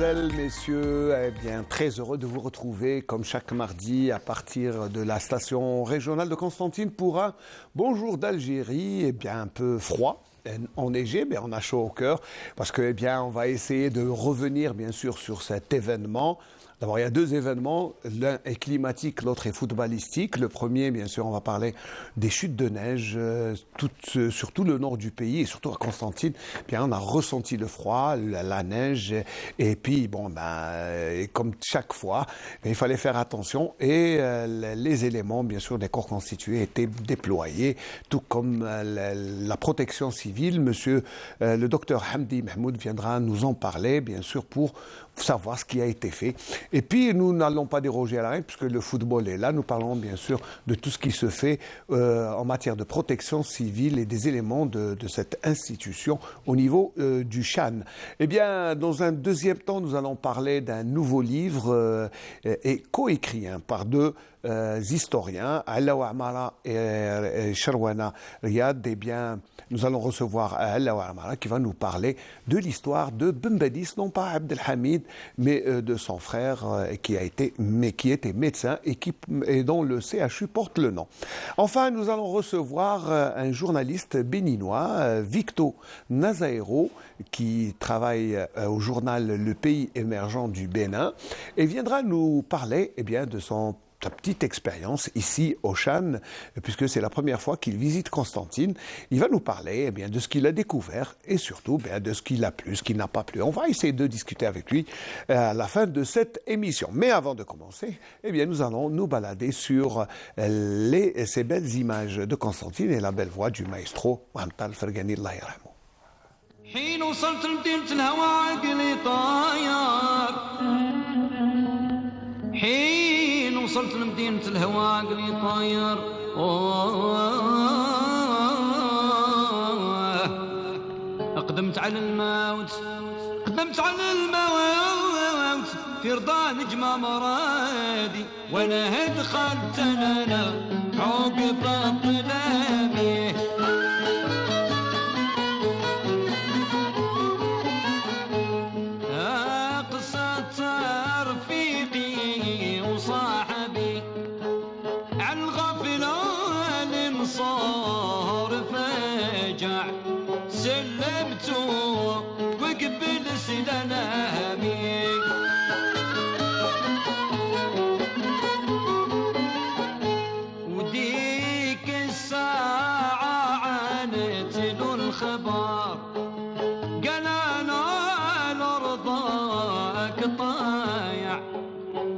mesdemoiselles, messieurs, eh bien, très heureux de vous retrouver comme chaque mardi à partir de la station régionale de Constantine pour un bonjour d'Algérie, eh bien, un peu froid. Enneigé, mais on a chaud au cœur parce que, eh bien, on va essayer de revenir, bien sûr, sur cet événement. D'abord, il y a deux événements. L'un est climatique, l'autre est footballistique. Le premier, bien sûr, on va parler des chutes de neige, sur tout le nord du pays et surtout à Constantine. Bien, on a ressenti le froid, la neige, et puis, bon, comme chaque fois, il fallait faire attention et les éléments, bien sûr, des corps constitués étaient déployés, tout comme la protection civile. Monsieur le docteur Hamdi Mahmoud viendra nous en parler, bien sûr, pour savoir ce qui a été fait. Et puis, nous n'allons pas déroger à la règle, puisque le football est là. Nous parlons bien sûr de tout ce qui se fait en matière de protection civile et des éléments de cette institution au niveau du Chan. Eh bien, dans un deuxième temps, nous allons parler d'un nouveau livre et coécrit par deux historiens, Alaou Amara et Sharwana Riyad. Eh bien, nous allons recevoir Alaou Amara qui va nous parler de l'histoire de Ben Badis, non pas Abdelhamid, mais de son frère qui était médecin et dont le CHU porte le nom. Enfin, nous allons recevoir un journaliste béninois, Victo Nazaero, qui travaille au journal Le Pays émergent du Bénin et viendra nous parler de sa petite expérience ici au Chan, puisque c'est la première fois qu'il visite Constantine. Il va nous parler de ce qu'il a découvert et surtout de ce qu'il a plu, ce qu'il n'a pas plu. On va essayer de discuter avec lui à la fin de cette émission. Mais avant de commencer, nous allons nous balader sur ces belles images de Constantine et la belle voix du maestro Mohammed Fergani Allah yarhamou. حين وصلت لمدينة الهوى عقلي طاير حين وصلت لمدينة الهوى عقلي طاير أقدمت على الموت في رضا نجمة مرادي وانا دخلت انا عقب الظلامي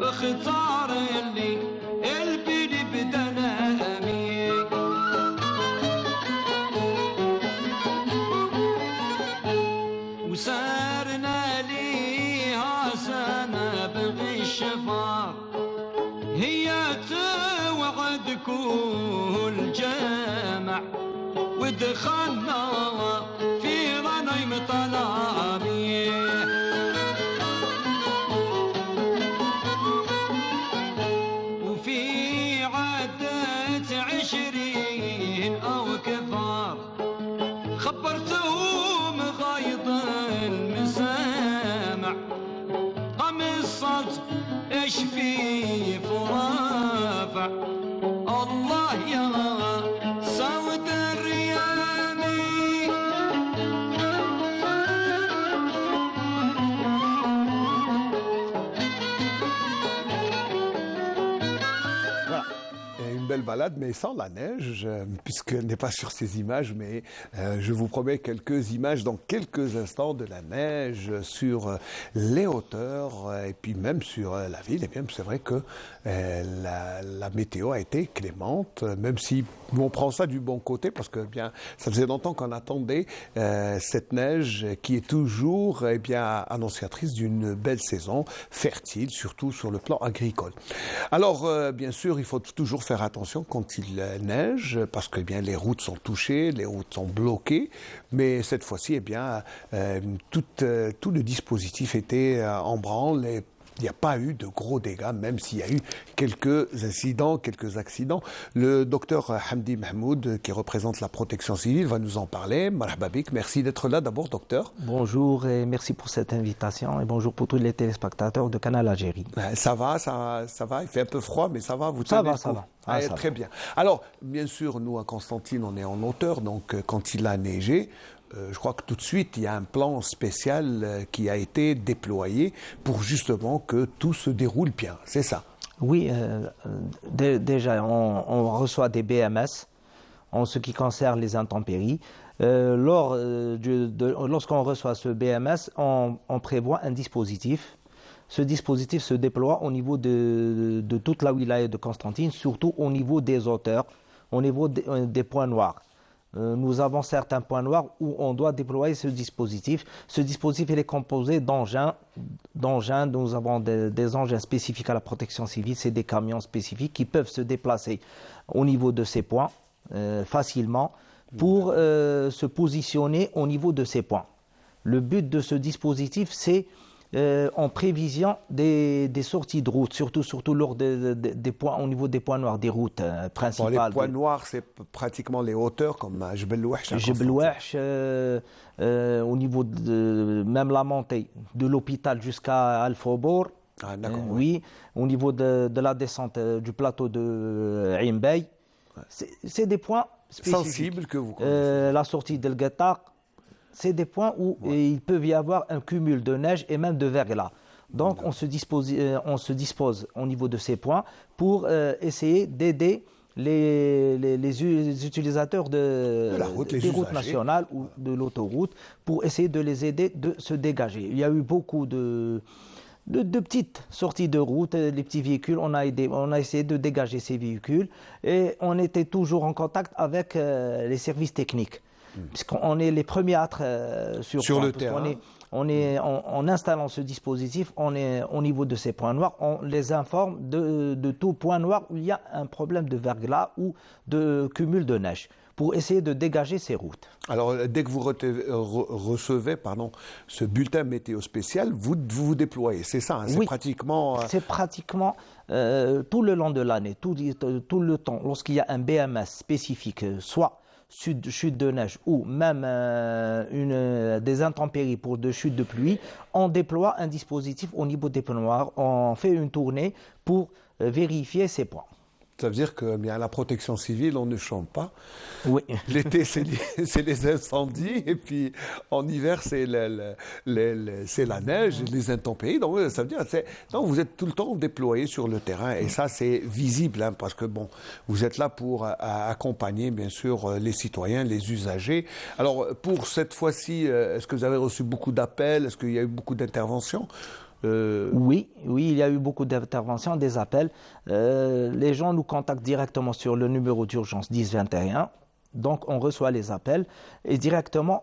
اختار اللي البلي بدنامي وسارنا ليها سنة بغي الشفار هي توعد كل جامع ودخلنا في غنيم طلامي خبرتهم غايض المسامع قمصت ايش في فرافع الله يا سود الريامي Une belle balade, mais sans la neige, puisqu'elle n'est pas sur ces images, mais je vous promets quelques images dans quelques instants de la neige sur les hauteurs et puis même sur la ville. Et bien, c'est vrai que la météo a été clémente, même si on prend ça du bon côté, parce que ça faisait longtemps qu'on attendait cette neige qui est toujours annonciatrice d'une belle saison fertile, surtout sur le plan agricole. Alors, bien sûr, il faut toujours faire attention quand il neige, parce que les routes sont touchées, les routes sont bloquées, mais cette fois-ci, tout le dispositif était en branle et Il n'y a pas eu de gros dégâts, même s'il y a eu quelques incidents, quelques accidents. Le docteur Hamdi Mahmoud, qui représente la protection civile, va nous en parler. Marhaba bik, merci d'être là d'abord, docteur. Bonjour et merci pour cette invitation et bonjour pour tous les téléspectateurs de Canal Algérie. Ça va, il fait un peu froid, mais ça va, vous Ça tenez va, le ça coup. va. Ah, ça très va. bien. Alors, bien sûr, nous à Constantine, on est en hauteur, donc quand il a neigé, je crois que tout de suite, il y a un plan spécial qui a été déployé pour justement que tout se déroule bien. C'est ça. Oui, déjà, on reçoit des BMS en ce qui concerne les intempéries. Lorsqu'on reçoit ce BMS, on prévoit un dispositif. Ce dispositif se déploie au niveau de toute la wilaya de Constantine, surtout au niveau des hauteurs, au niveau des points noirs. Nous avons certains points noirs où on doit déployer ce dispositif. Ce dispositif il est composé d'engins. Nous avons des engins spécifiques à la protection civile. C'est des camions spécifiques qui peuvent se déplacer au niveau de ces points facilement pour se positionner au niveau de ces points. Le but de ce dispositif, c'est en prévision des sorties de route, surtout lors des points, au niveau des points noirs, des routes principales. Bon, les points noirs, c'est pratiquement les hauteurs, comme à Jebel Ouahch. Jebel Ouahch, au niveau de même la montée de l'hôpital jusqu'à Al-Fawbour. Ah, d'accord, oui, au niveau de la descente du plateau de Ain Bey. C'est des points spécifiques. Sensibles que vous connaissez. La sortie d'El Guettaq. C'est des points où il peut y avoir un cumul de neige et même de verglas. Donc on se dispose au niveau de ces points pour essayer d'aider les utilisateurs des routes nationales ou de l'autoroute pour essayer de les aider de se dégager. Il y a eu beaucoup de petites sorties de route, les petits véhicules, on a essayé de dégager ces véhicules et on était toujours en contact avec les services techniques. Puisqu'on est les premiers à être sur le terrain. En installant ce dispositif, on est au niveau de ces points noirs, on les informe de tout point noir où il y a un problème de verglas ou de cumul de neige pour essayer de dégager ces routes. Alors, dès que vous recevez ce bulletin météo spécial, vous vous déployez, c'est ça, hein, oui, c'est pratiquement tout le long de l'année, tout le temps, lorsqu'il y a un BMS spécifique, soit chute de neige ou même des intempéries pour de chutes de pluie, on déploie un dispositif au niveau des points noirs, on fait une tournée pour vérifier ces points. Ça veut dire que bien, la protection civile, on ne chante pas. Oui. L'été, c'est les incendies, et puis en hiver, c'est la neige, les intempéries. Donc, ça veut dire que vous êtes tout le temps déployé sur le terrain, et ça, c'est visible, hein, parce que bon, vous êtes là pour accompagner, bien sûr, les citoyens, les usagers. Alors, pour cette fois-ci, est-ce que vous avez reçu beaucoup d'appels? Est-ce qu'il y a eu beaucoup d'interventions? Oui, il y a eu beaucoup d'interventions, des appels. Les gens nous contactent directement sur le numéro d'urgence 1021. Donc, on reçoit les appels et directement,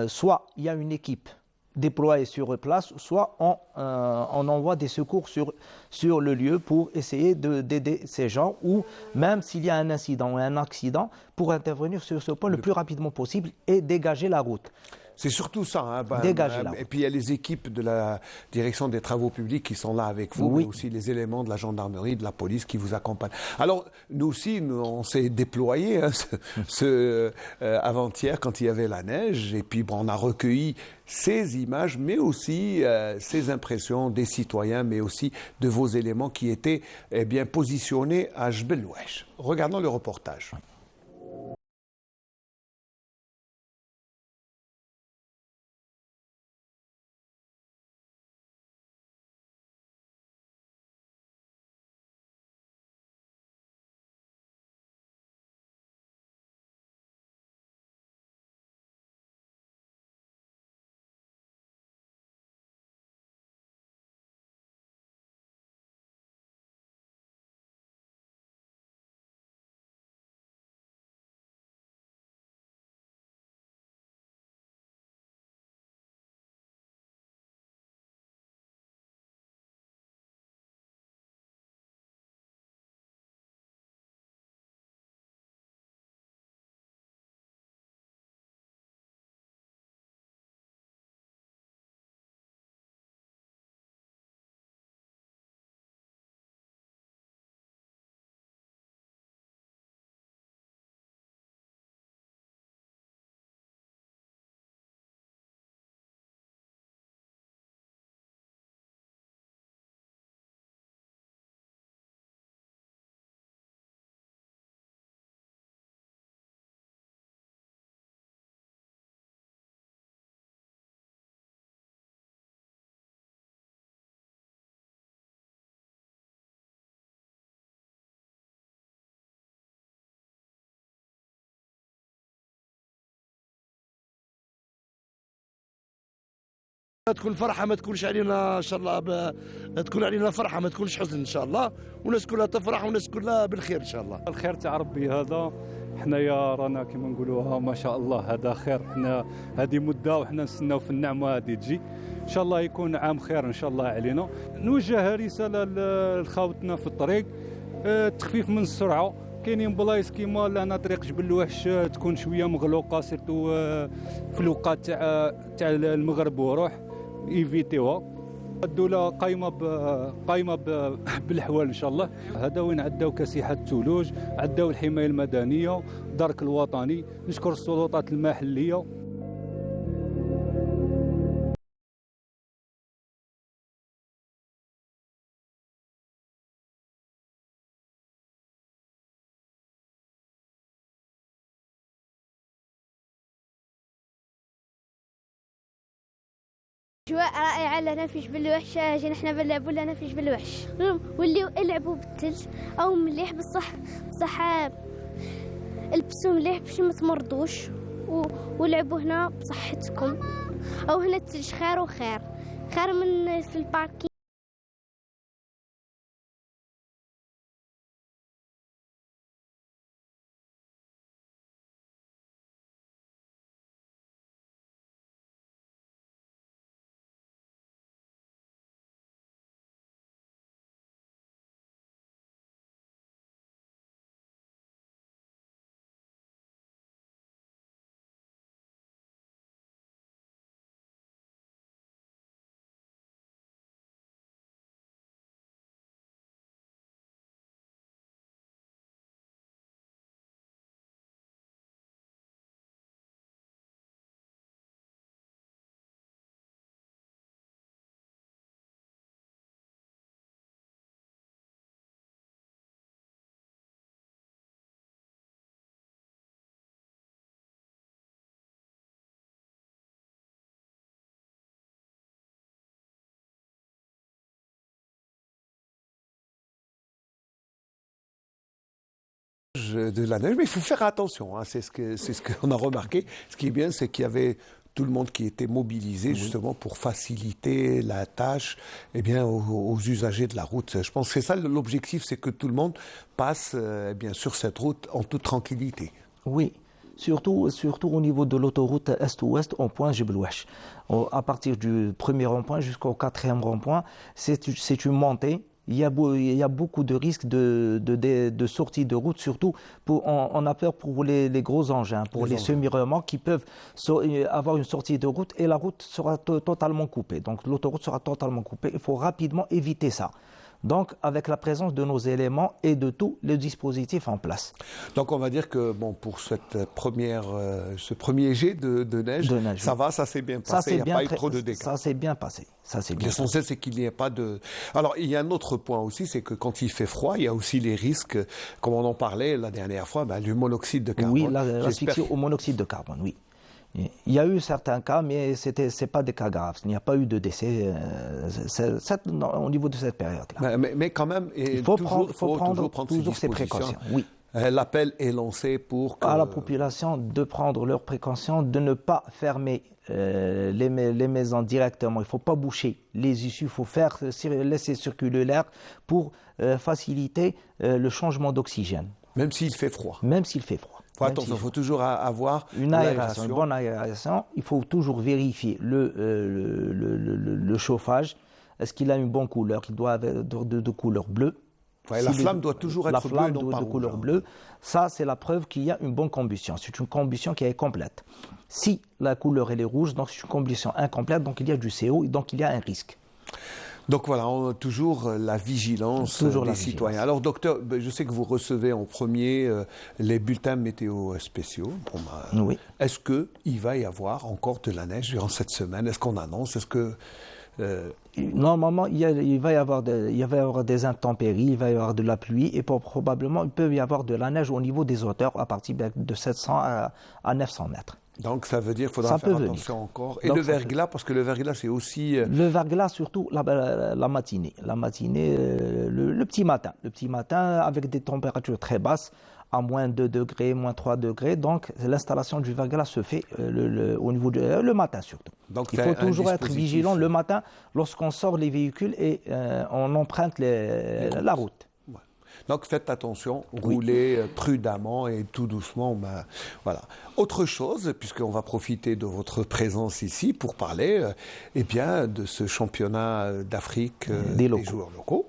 soit il y a une équipe déployée sur place, soit on envoie des secours sur le lieu pour essayer d'aider ces gens ou même s'il y a un incident ou un accident, pour intervenir sur ce point le plus rapidement possible et dégager la route. C'est surtout ça. Hein, et puis il y a les équipes de la direction des travaux publics qui sont là avec vous, mais aussi les éléments de la gendarmerie, de la police qui vous accompagnent. Alors nous aussi, on s'est déployés avant-hier quand il y avait la neige, et puis on a recueilli ces images, mais aussi ces impressions des citoyens, mais aussi de vos éléments qui étaient bien positionnés à Jebel Ouahch. Regardons le reportage. تكون فرحة ما تكونش علينا إن شاء الله تكون علينا فرحة ما تكونش حزن إن شاء الله، والناس كلها تفرح والناس كلها بالخير إن شاء الله. الخير تاع ربي هذا، حنايا رانا كما نقولوها ما شاء الله هذا خير، حنا هذه مدة وحنا نستناو في النعمة هذه تجي إن شاء الله، يكون عام خير إن شاء الله علينا. نوجه رسالة لخاوتنا في الطريق، التخفيف من السرعة. كاينين بلايص كيما لهنا طريق جبل الوحش تكون شوية مغلوقة سيرتو في الوقت تاع المغرب وروح، ايفيتيوها. الدولة قايمة بالحوال إن شاء الله. هذا وين عداو كسيحة الثلوج، عداو الحماية المدنية، الدرك الوطني. نشكر السلطات المحلية. أجواء رائعة لنا في جبل الوحش، جينا حنا بنلعبوا لنا في جبل الوحش، وليو يلعبوا بالثلج أو مليح بصح البسوا مليح باش ما تمرضوش، ولعبوا هنا بصحتكم، أو هنا الثلج خير وخير، خير من في الباركين. De la neige, mais il faut faire attention, hein, c'est ce qu'on a remarqué. Ce qui est bien, c'est qu'il y avait tout le monde qui était mobilisé justement pour faciliter la tâche aux usagers de la route. Je pense que c'est ça l'objectif, c'est que tout le monde passe sur cette route en toute tranquillité. Oui. Surtout au niveau de l'autoroute est-ouest au point Jebel Ouache. À partir du premier rond-point jusqu'au 4e rond-point, c'est une montée. Il y a beaucoup de risques de sortie de route, surtout on a peur pour les gros engins, pour les semi-remorques qui peuvent avoir une sortie de route et la route sera totalement coupée. Donc l'autoroute sera totalement coupée. Il faut rapidement éviter ça. Donc, avec la présence de nos éléments et de tout le dispositif en place. Donc, on va dire que pour ce premier jet de neige, ça va, ça s'est bien passé, il n'y a pas eu trop de dégâts. Ça s'est bien passé. L'essentiel, c'est qu'il n'y ait pas de... Alors, il y a un autre point aussi, c'est que quand il fait froid, il y a aussi les risques, comme on en parlait la dernière fois, du monoxyde de carbone. Oui, l'asphyxie au monoxyde de carbone, oui. Il y a eu certains cas, mais ce n'est pas des cas graves. Il n'y a pas eu de décès au niveau de cette période-là. Mais quand même, il faut prendre toujours ces précautions. Oui. L'appel est lancé pour à la population de prendre leurs précautions, de ne pas fermer les maisons directement. Il ne faut pas boucher les issues, il faut laisser circuler l'air pour faciliter le changement d'oxygène. Même s'il fait froid. Même s'il fait froid. Attention, il faut toujours avoir une bonne aération. Il faut toujours vérifier le chauffage. Est-ce qu'il a une bonne couleur? Il doit avoir de couleur bleue. La flamme doit toujours être bleue, non pas de couleur bleue. Ça, c'est la preuve qu'il y a une bonne combustion. C'est une combustion qui est complète. Si la couleur elle est rouge, donc c'est une combustion incomplète, donc il y a du CO, donc il y a un risque. Donc voilà, on a toujours la vigilance des citoyens. Alors docteur, je sais que vous recevez en premier les bulletins météo spéciaux. Oui. Est-ce qu'il va y avoir encore de la neige durant cette semaine? Est-ce qu'on annonce? Est-ce que... Normalement, il va y avoir des intempéries, il va y avoir de la pluie et probablement il peut y avoir de la neige au niveau des hauteurs à partir de 700 à 900 mètres. Donc ça veut dire qu'il faudra faire attention encore. Et donc, le verglas, parce que le verglas c'est aussi... Le verglas surtout la matinée. La matinée, le petit matin. Le petit matin avec des températures très basses, à moins 2 degrés, moins 3 degrés. Donc l'installation du verglas se fait au niveau le matin surtout. Donc, il faut toujours être vigilant le matin lorsqu'on sort les véhicules et on emprunte la route. Donc faites attention, roulez prudemment et tout doucement. Voilà. Autre chose, puisqu'on va profiter de votre présence ici pour parler de ce championnat d'Afrique des joueurs locaux.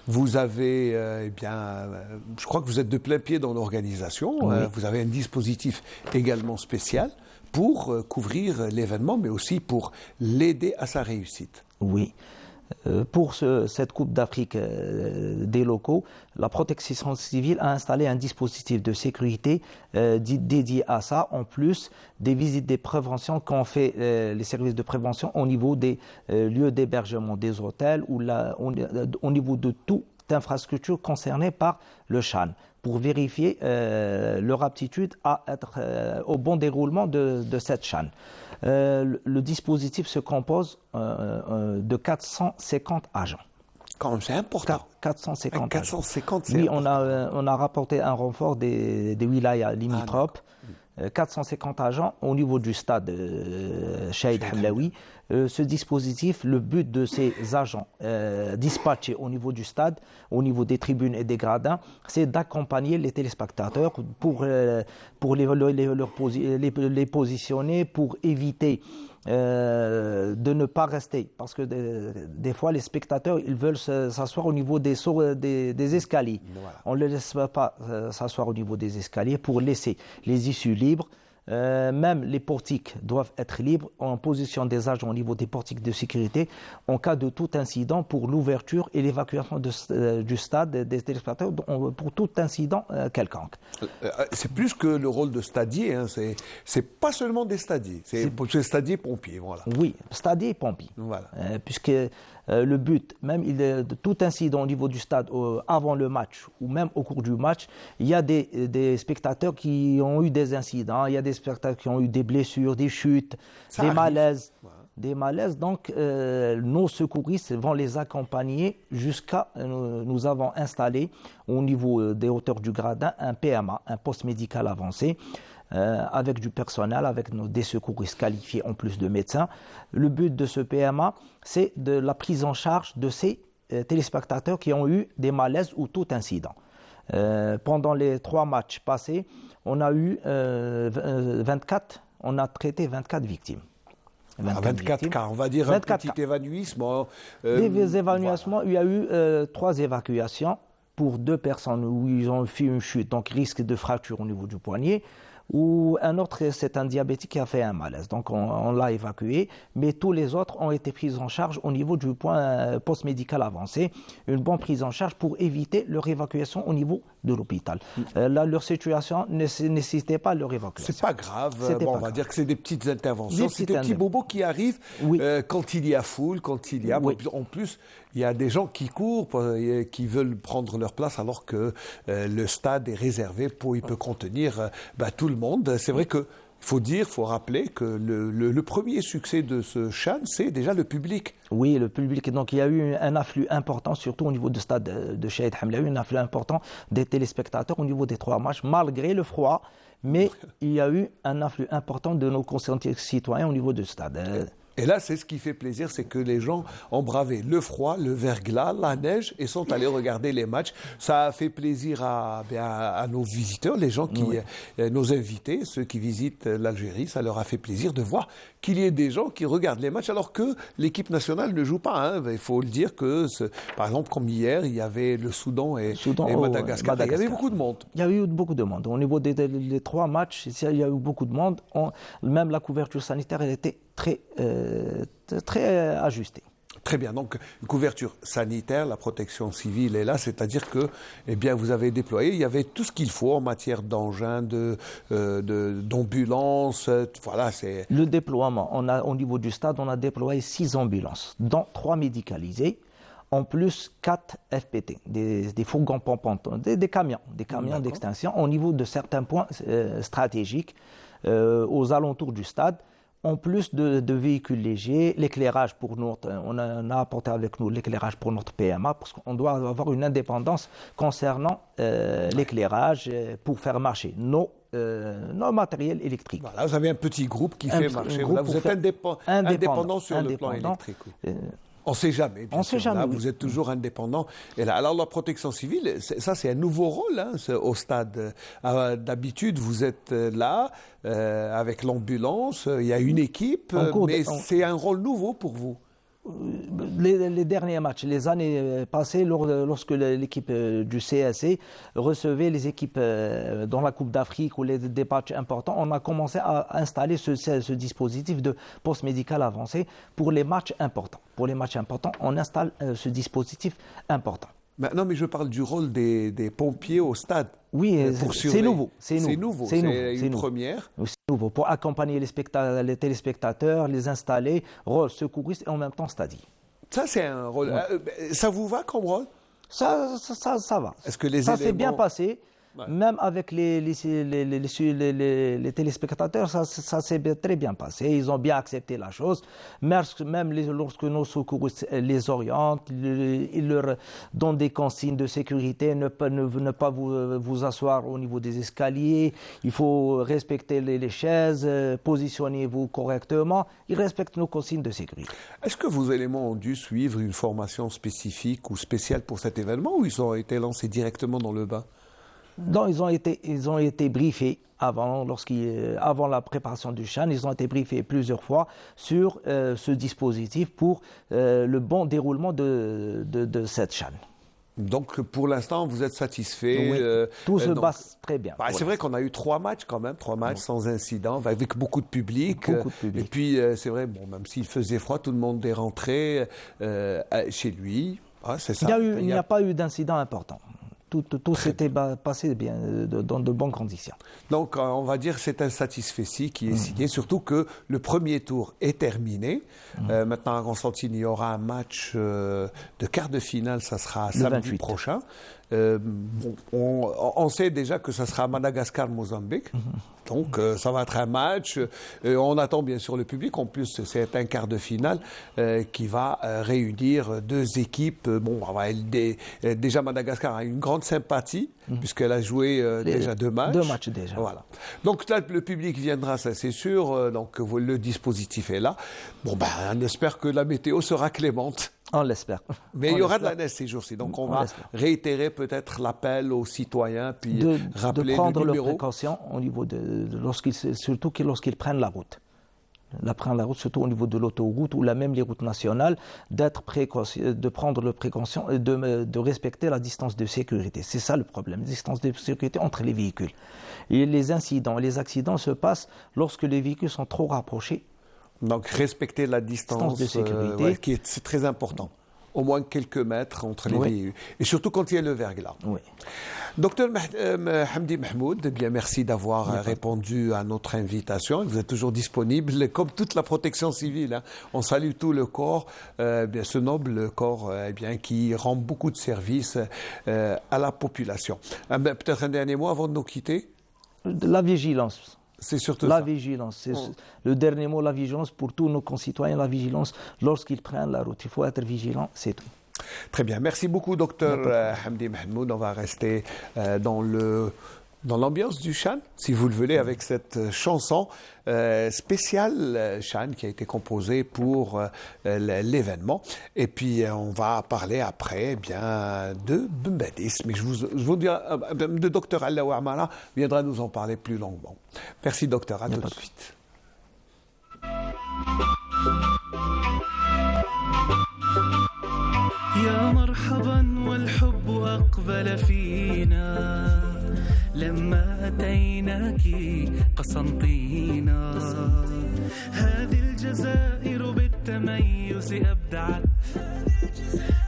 Vous avez, je crois que vous êtes de plein pied dans l'organisation. Vous avez un dispositif également spécial pour couvrir l'événement, mais aussi pour l'aider à sa réussite. Oui. Pour cette Coupe d'Afrique des locaux, la protection civile a installé un dispositif de sécurité dédié à ça, en plus des visites de prévention qu'ont fait les services de prévention au niveau des lieux d'hébergement des hôtels ou au niveau de toute infrastructure concernée par le CHAN, pour vérifier leur aptitude à être au bon déroulement de cette CHAN. Le dispositif se compose de 450 agents. Quand même, c'est important. 450 agents. 450, oui, on a rapporté un renfort des wilayas limitrophes. 450 agents au niveau du stade Chaïd Hamlaoui. Ce dispositif, le but de ces agents dispatchés au niveau du stade, au niveau des tribunes et des gradins, c'est d'accompagner les téléspectateurs pour les positionner, pour éviter de ne pas rester. Parce que des fois, les spectateurs, ils veulent s'asseoir au niveau des escaliers. Voilà. On ne les laisse pas s'asseoir au niveau des escaliers pour laisser les issues libres. Même les portiques doivent être libres en position des agents au niveau des portiques de sécurité en cas de tout incident pour l'ouverture et l'évacuation du stade des téléspectateurs pour tout incident quelconque. C'est plus que le rôle de stadier, hein. C'est pas seulement des stadiers, c'est stadier pompier, voilà. Oui, stadier et pompier. Voilà. Puisque le but, même de tout incident au niveau du stade avant le match ou même au cours du match, il y a des spectateurs qui ont eu des incidents, il y a des spectateurs qui ont eu des blessures, des chutes, malaises. Voilà. Des malaises. Donc, nos secouristes vont les accompagner jusqu'à... nous avons installé au niveau des hauteurs du gradin un PMA, un poste médical avancé, avec du personnel, avec des secouristes qualifiés en plus de médecins. Le but de ce PMA, c'est de la prise en charge de ces téléspectateurs qui ont eu des malaises ou tout incident. Pendant les 3 matchs passés, on a eu 24, on a traité 24 victimes. 24 cas, on va dire 24 un petit cas. Évanouissement. Des évanouissements, voilà. Il y a eu 3 évacuations pour 2 personnes où ils ont fait une chute, donc risque de fracture au niveau du poignet. Ou un autre, c'est un diabétique qui a fait un malaise. Donc on l'a évacué, mais tous les autres ont été pris en charge au niveau du point post-médical avancé. Une bonne prise en charge pour éviter leur évacuation au niveau de l'hôpital. Là, leur situation ne nécessitait pas leur évacuation. C'est pas grave. On va dire que c'est des petites interventions. C'est des petits bobos qui arrivent quand il y a foule, quand il y a... Oui. En plus, il y a des gens qui courent, qui veulent prendre leur place alors que le stade est réservé il peut contenir tout le monde. C'est vrai qu'il faut rappeler que le premier succès de ce CHAN, c'est déjà le public. Oui, le public. Donc il y a eu un afflux important, surtout au niveau du stade de Chaïd Hamlaoui, un afflux important des téléspectateurs au niveau des 3 matchs, malgré le froid. Mais il y a eu un afflux important de nos concitoyens au niveau du stade. Et là, c'est ce qui fait plaisir, c'est que les gens ont bravé le froid, le verglas, la neige et sont allés regarder les matchs. Ça a fait plaisir à nos visiteurs, les gens nos invités, ceux qui visitent l'Algérie. Ça leur a fait plaisir de voir qu'il y ait des gens qui regardent les matchs alors que l'équipe nationale ne joue pas. Hein. Il faut le dire que, par exemple, comme hier, il y avait le Soudan et Madagascar. Il y avait beaucoup de monde. Il y a eu beaucoup de monde. Au niveau des 3 matchs, il y a eu beaucoup de monde. Même la couverture sanitaire, elle était très ajustée. Très bien. Donc, une couverture sanitaire, la protection civile est là, c'est-à-dire que, vous avez déployé, il y avait tout ce qu'il faut en matière d'engins, d'ambulances, voilà, c'est... Le déploiement, au niveau du stade, on a déployé 6 ambulances, dont 3 médicalisées, en plus 4 FPT, des fourgons pompants, des camions d'extinction au niveau de certains points stratégiques aux alentours du stade. En plus de véhicules légers, l'éclairage pour on a apporté avec nous l'éclairage pour notre PMA parce qu'on doit avoir une indépendance concernant l'éclairage pour faire marcher nos matériels électriques. Voilà, vous avez un petit groupe qui fait marcher. Voilà, vous êtes indépendant sur le plan électrique. Oui. On ne sait jamais. On sait jamais. Là, vous êtes toujours indépendant. Et là, alors la protection civile, ça c'est un nouveau rôle au stade. D'habitude, vous êtes là avec l'ambulance. Il y a une équipe, mais c'est un rôle nouveau pour vous. Les derniers matchs, les années passées, lorsque l'équipe du CSC recevait les équipes dans la Coupe d'Afrique ou des matchs importants, on a commencé à installer ce dispositif de poste médical avancé pour les matchs importants. Pour les matchs importants, on installe ce dispositif important. Non, mais je parle du rôle des pompiers au stade. Oui, c'est nouveau. C'est une première. C'est nouveau. Pour accompagner les téléspectateurs, les installer, rôle secouriste et en même temps stadier. Ça, c'est un rôle. Ouais. Ça vous va comme rôle ? Ça va. Est-ce que ça s'est bien passé. Ouais. Même avec les téléspectateurs, ça s'est très bien passé. Ils ont bien accepté la chose. Même lorsque nos secouristes les orientent, ils leur donnent des consignes de sécurité, ne pas vous asseoir au niveau des escaliers, il faut respecter les chaises, positionnez-vous correctement. Ils respectent nos consignes de sécurité. Est-ce que vos éléments ont dû suivre une formation spécifique ou spéciale pour cet événement ou ils ont été lancés directement dans le bain ? Non, ils ont été briefés avant la préparation du CHAN. Ils ont été briefés plusieurs fois sur ce dispositif pour le bon déroulement de cette CHAN. Donc, pour l'instant, vous êtes satisfait. Oui, tout se passe très bien. C'est vrai qu'on a eu 3 matchs quand même, 3 matchs sans incident, avec beaucoup de public. Et puis, c'est vrai, même s'il faisait froid, tout le monde est rentré chez lui. C'est ça. Il n'y a pas eu d'incident important. Tout s'était passé bien, dans de bonnes conditions. Donc, on va dire que c'est un satisfecit qui est signé, surtout que le premier tour est terminé. Maintenant, à Constantine, il y aura un match de quart de finale, ça sera samedi prochain. On sait déjà que ça sera Madagascar-Mozambique. Donc, ça va être un match. On attend bien sûr le public. En plus, c'est un quart de finale qui va réunir 2 équipes. Déjà, Madagascar a une grande sympathie, puisqu'elle a joué déjà 2 matchs. 2 matchs déjà. Voilà. Donc, là, le public viendra, ça c'est sûr. Donc, le dispositif est là. On espère que la météo sera clémente. On l'espère. Mais il y aura de la neige ces jours-ci. Donc, on va réitérer peut-être l'appel aux citoyens, puis rappeler de prendre le numéro. leurs précautions au niveau surtout lorsqu'ils prennent la route. Surtout au niveau de l'autoroute ou même les routes nationales, de prendre les précautions et de respecter la distance de sécurité. C'est ça le problème, la distance de sécurité entre les véhicules. Et les accidents se passent lorsque les véhicules sont trop rapprochés. Donc, respecter la distance de sécurité. C'est très important. Au moins quelques mètres entre les véhicules. Et surtout quand il y a le verglas. Oui. Docteur Hamdi Mahmoud, merci d'avoir répondu à notre invitation. Vous êtes toujours disponible, comme toute la protection civile. On salue tout le corps, ce noble corps qui rend beaucoup de services à la population. Peut-être un dernier mot avant de nous quitter ? La vigilance. C'est surtout la vigilance. C'est le dernier mot, la vigilance pour tous nos concitoyens, la vigilance lorsqu'ils prennent la route. Il faut être vigilant, c'est tout. Très bien. Merci beaucoup, docteur Hamdi Mahmoud. On va rester dans l'ambiance du CHAN, si vous le voulez, avec cette chanson spéciale CHAN qui a été composée pour l'événement. Et puis, on va parler après de Bembadis. Mais je vous dis, le docteur Allaoui Amara viendra nous en parler plus longuement. Merci, docteur. À tout de suite. يا مرحبا والحب أقبل فينا لما أتيناك قسنطينة هذه الجزائر بالتميز أبدعت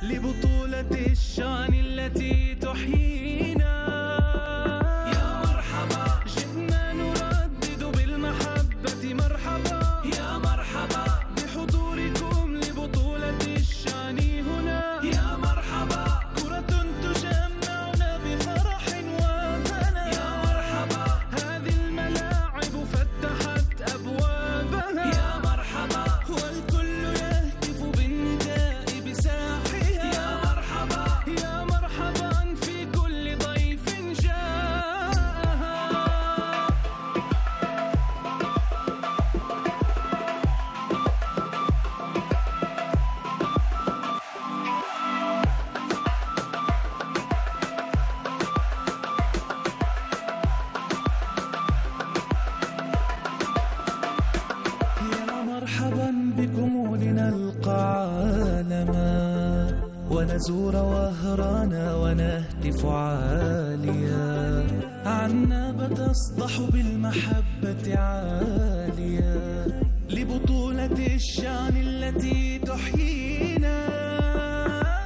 لبطولة الشان التي تحيينا يا مرحبا جئنا نردد بالمحبة مرحبا يا مرحبا بحضوركم لبطولة الشان هنا يا نزور وهرانا ونهتف عاليا عنابة تصدح بالمحبة عاليا لبطولة الشان التي تحيينا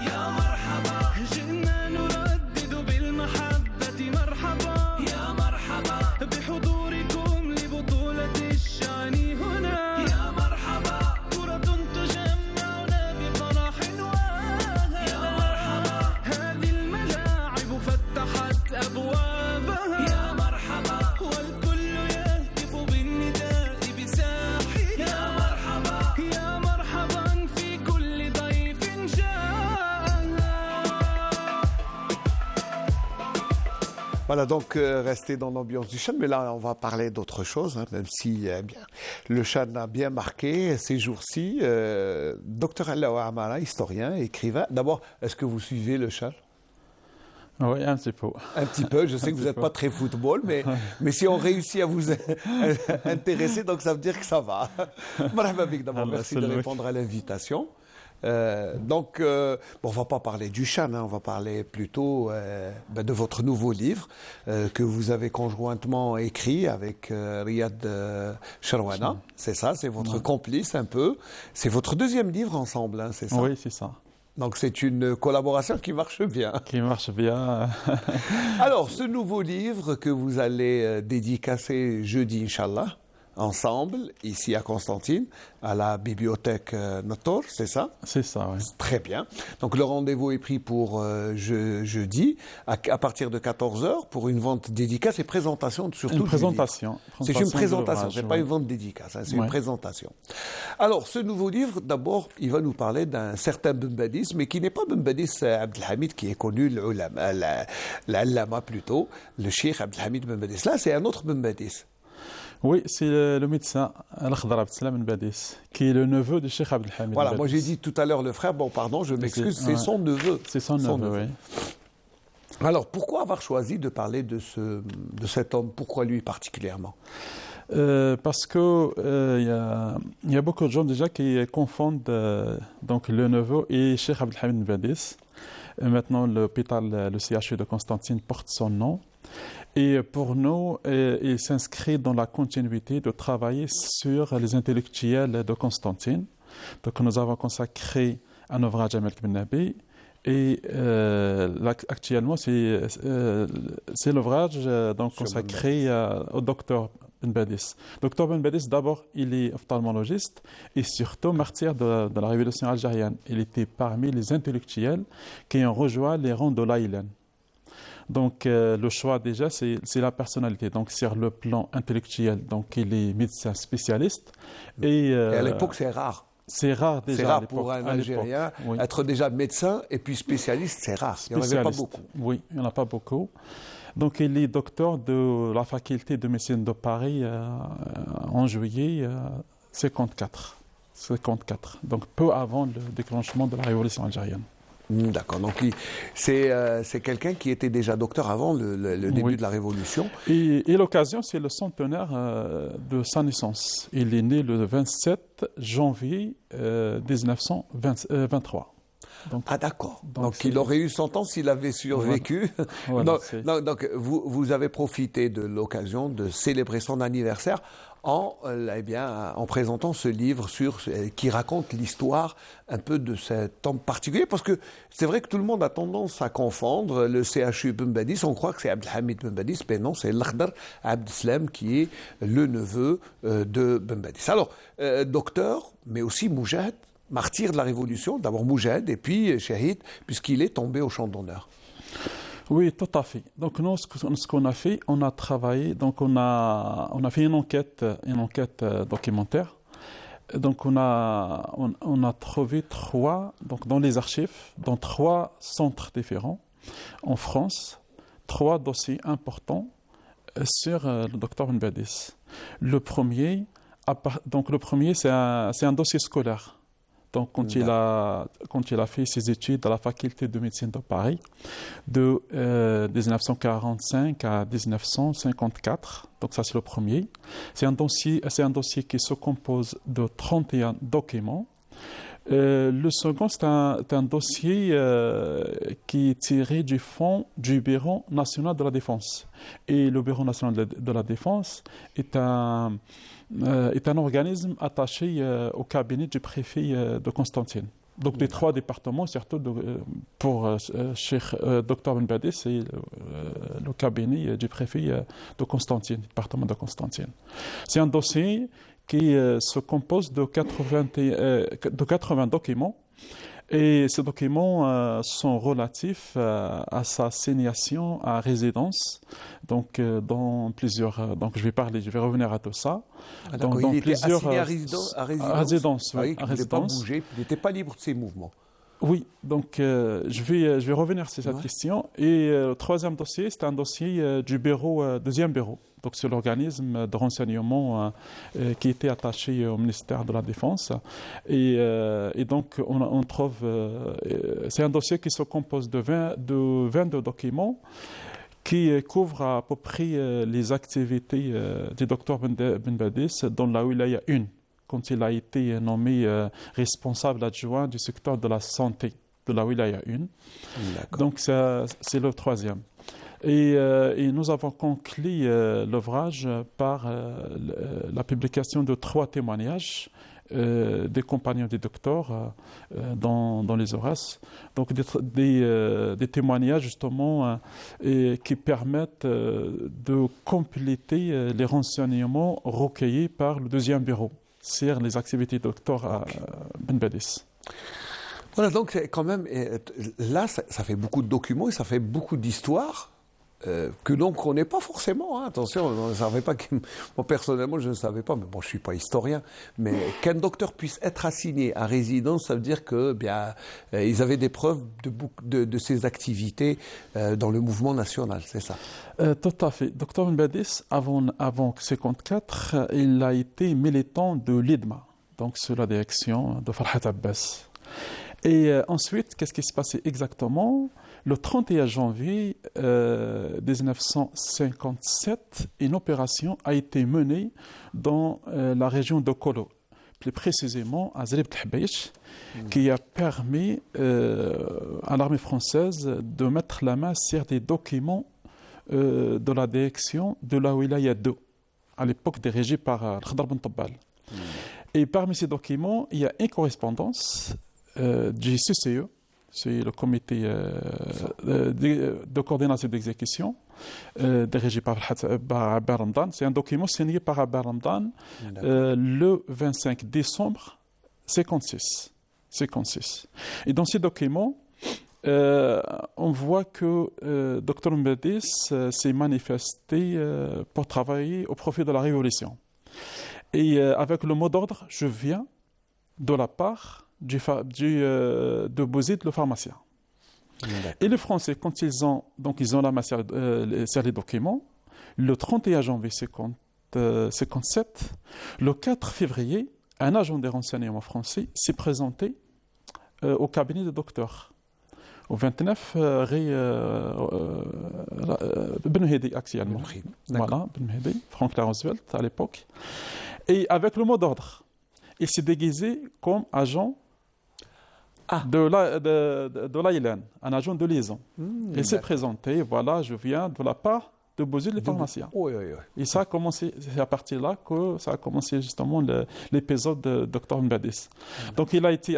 يا مرحبا جئنا نردد بالمحبة مرحبا يا مرحبا بحضوركم لبطولة الشان هنا يا مرحبا كرة تجمعنا بفرح وهنا يا مرحبا هذه الملاعب فتحت أبوابها يا مرحبا والكل يهتف بالنداء بساحنا يا مرحبا يا مرحبا في كل ضيف جاء. Voilà, donc restez dans l'ambiance du Chan, mais là on va parler d'autre chose, hein, même si bien, le Chan a bien marqué ces jours-ci. Docteur Alaoua Amara, historien, écrivain. D'abord, est-ce que vous suivez le Chan? Oui, un petit peu. Un petit peu, je sais que vous n'êtes pas très football, mais si on réussit à vous intéresser, donc ça veut dire que ça va. Marhaba bik, d'abord, merci de répondre à l'invitation. Donc, on ne va pas parler du Chan, hein, on va parler plutôt de votre nouveau livre que vous avez conjointement écrit avec Riyad Sharwana. C'est ça, c'est votre complice un peu. C'est votre deuxième livre ensemble, hein, c'est ça? Oui, c'est ça. Donc c'est une collaboration qui marche bien. Qui marche bien. Alors, ce nouveau livre que vous allez dédicacer jeudi, Inch'Allah, ensemble, ici à Constantine, à la bibliothèque Notor, c'est ça? C'est ça, oui. Très bien. Donc le rendez-vous est pris pour jeudi, à partir de 14h, pour une vente dédicace et présentation surtout. Une présentation. C'est une présentation, c'est pas une vente dédicace, hein, c'est une présentation. Alors, ce nouveau livre, d'abord, il va nous parler d'un certain Benbadis, mais qui n'est pas Benbadis Abdelhamid, qui est connu, l'Allama plutôt, le Cheikh Abdelhamid Benbadis. Là, c'est un autre Benbadis. Oui, c'est le médecin Al-Khadra Abdeslam Benbadis, qui est le neveu du Cheikh Abdelhamid. Voilà, moi j'ai dit tout à l'heure le frère, bon pardon, je m'excuse, c'est son neveu. C'est son neveu, oui. Alors, pourquoi avoir choisi de parler de cet homme? Pourquoi lui particulièrement? Parce que il y a beaucoup de gens déjà qui confondent donc le neveu et Cheikh Abdelhamid Benbadis. Maintenant, l'hôpital, le CHU de Constantine porte son nom. Et pour nous, il s'inscrit dans la continuité de travailler sur les intellectuels de Constantine. Donc, nous avons consacré un ouvrage à Malik Ben Nabi. Et actuellement, c'est l'ouvrage consacré au docteur Benbadis. Docteur Benbadis, d'abord, il est ophtalmologiste et surtout martyr de la révolution algérienne. Il était parmi les intellectuels qui ont rejoint les rangs de l'Aïlan. Donc, le choix déjà, c'est la personnalité. Donc, sur le plan intellectuel, donc il est médecin spécialiste. Et à l'époque, c'est rare. C'est rare déjà. C'est rare pour un Algérien. Oui. Être déjà médecin et puis spécialiste, c'est rare. Il n'y en avait pas beaucoup. Oui, il n'y en a pas beaucoup. Donc, il est docteur de la faculté de médecine de Paris en juillet 54. Donc, peu avant le déclenchement de la révolution algérienne. D'accord, donc c'est quelqu'un qui était déjà docteur avant le début de la Révolution. Et l'occasion, c'est le centenaire de sa naissance. Il est né le 27 janvier 1923. Donc, ah d'accord, donc il aurait eu 100 ans s'il avait survécu. Voilà, donc vous avez profité de l'occasion de célébrer son anniversaire en présentant ce livre qui raconte l'histoire un peu de cet homme particulier, parce que c'est vrai que tout le monde a tendance à confondre le CHU Benbadis, on croit que c'est Abdelhamid Benbadis, mais non, c'est Al-Khadra Abdeslam qui est le neveu de Benbadis. Alors, docteur, mais aussi Moujahid, martyr de la Révolution, d'abord Moujahid et puis Shahid, puisqu'il est tombé au champ d'honneur. Oui, tout à fait. Donc nous, ce qu'on a fait, on a travaillé, donc on a fait une enquête documentaire. Donc on a trouvé dans les archives, dans 3 centres différents en France, 3 dossiers importants sur le docteur Benbadis. Le premier, c'est un dossier scolaire. Donc, quand il a fait ses études à la faculté de médecine de Paris, de 1945 à 1954, donc ça c'est le premier. C'est un dossier qui se compose de 31 documents Le second, c'est un dossier qui est tiré du fonds du Bureau national de la défense. Et le Bureau national de la défense est un organisme attaché au cabinet du préfet de Constantine. Donc, des 3 départements, surtout pour Cheikh Dr Ben Badis, c'est le cabinet du préfet de Constantine, département de Constantine. C'est un dossier qui se compose de 80 documents. Et ces documents sont relatifs à sa assignation à résidence, donc dans plusieurs. Donc je vais revenir à tout ça. Donc, il était assigné à résidence. À résidence, oui. Il ne pouvait pas bouger, il n'était pas libre de ses mouvements. Oui, donc je vais revenir sur cette question. Et le troisième dossier, c'est un dossier du deuxième bureau. Donc c'est l'organisme de renseignement qui était attaché au ministère de la Défense. Et donc on trouve, c'est un dossier qui se compose de 22 documents qui couvre à peu près les activités du docteur Ben Badis dans la wilaya 1. Quand il a été nommé responsable adjoint du secteur de la santé de la wilaya 1. Donc, c'est le troisième. Et nous avons conclu l'ouvrage par la publication de 3 témoignages des compagnons du docteur dans les Horaces. Donc, des témoignages, justement, qui permettent de compléter les renseignements recueillis par le deuxième bureau sur les activités du docteur Ben Badis. Voilà, donc quand même, là, ça fait beaucoup de documents et ça fait beaucoup d'histoires que l'on ne connaît pas forcément. Hein. Attention, on ne savait pas. Moi, personnellement, je ne savais pas, mais bon, je ne suis pas historien. Mais qu'un docteur puisse être assigné à résidence, ça veut dire que ils avaient des preuves de ses activités dans le mouvement national, c'est ça? Tout à fait. Dr Ben Badis, avant 1954, il a été militant de l'IDMA, donc sous la direction de Farhat Abbas. Et ensuite, qu'est-ce qui s'est passé exactement? Le 31 janvier 1957, une opération a été menée dans la région de Kolo, plus précisément à Zrib Thlbeish, qui a permis à l'armée française de mettre la main sur des documents de la direction de la Wilaya 2, à l'époque dirigée par Khadr Ben Tabbal. Et parmi ces documents, il y a une correspondance du CCE, c'est le comité de coordination d'exécution dirigé par Abba Ramdan. C'est un document signé par Abba Ramdan le 25 décembre 1956. Et dans ces documents, on voit que Dr Mbadis s'est manifesté pour travailler au profit de la révolution. Et avec le mot d'ordre, je viens de la part de Bouzid, le pharmacien. Et les Français, quand ils ont la main sur les documents, le 31 janvier 1957, le 4 février, un agent des renseignements français s'est présenté au cabinet du docteur, au 29 rue Ben Mehdi, actuellement. Voilà, Ben Mehdi, Franklin Roosevelt à l'époque. Et avec le mot d'ordre, il s'est déguisé comme agent de l'AILAN, un agent de liaison. Il s'est présenté, voilà, je viens de la part de Bouzid, les pharmaciens. Et ça a commencé, c'est à partir de là que ça a commencé justement l'épisode de Dr Mbadis. Donc il a été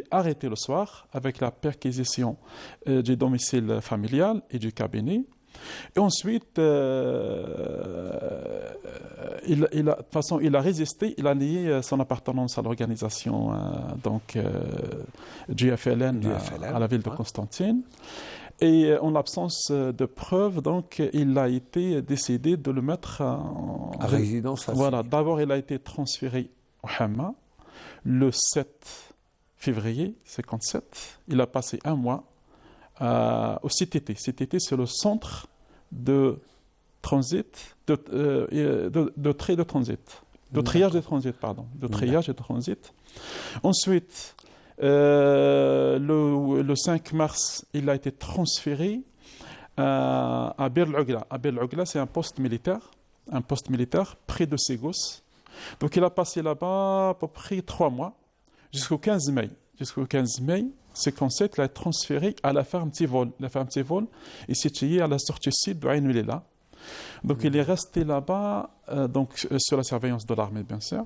arrêté le soir avec la perquisition du domicile familial et du cabinet. Et ensuite, de toute façon, il a résisté, il a nié son appartenance à l'organisation du FLN à la ville de Constantine. Et en l'absence de preuves, donc, il a été décidé de le mettre à résidence. Voilà. D'abord, il a été transféré au Hamma le 7 février 1957. Il a passé un mois au CTT. CTT, c'est le centre de transit, de triage de transit. Ensuite, le 5 mars, il a été transféré à Bir al-Ugla. À Bir al-Ugla, c'est un poste militaire près de Ségos. Donc, il a passé là-bas à peu près 3 mois jusqu'au 15 mai. Jusqu'au 15 mai 57, il a été transféré à la ferme Tivol. La ferme Tivol est située à la sortie sud de Ain Wilila. Donc il est resté là-bas, sur la surveillance de l'armée, bien sûr,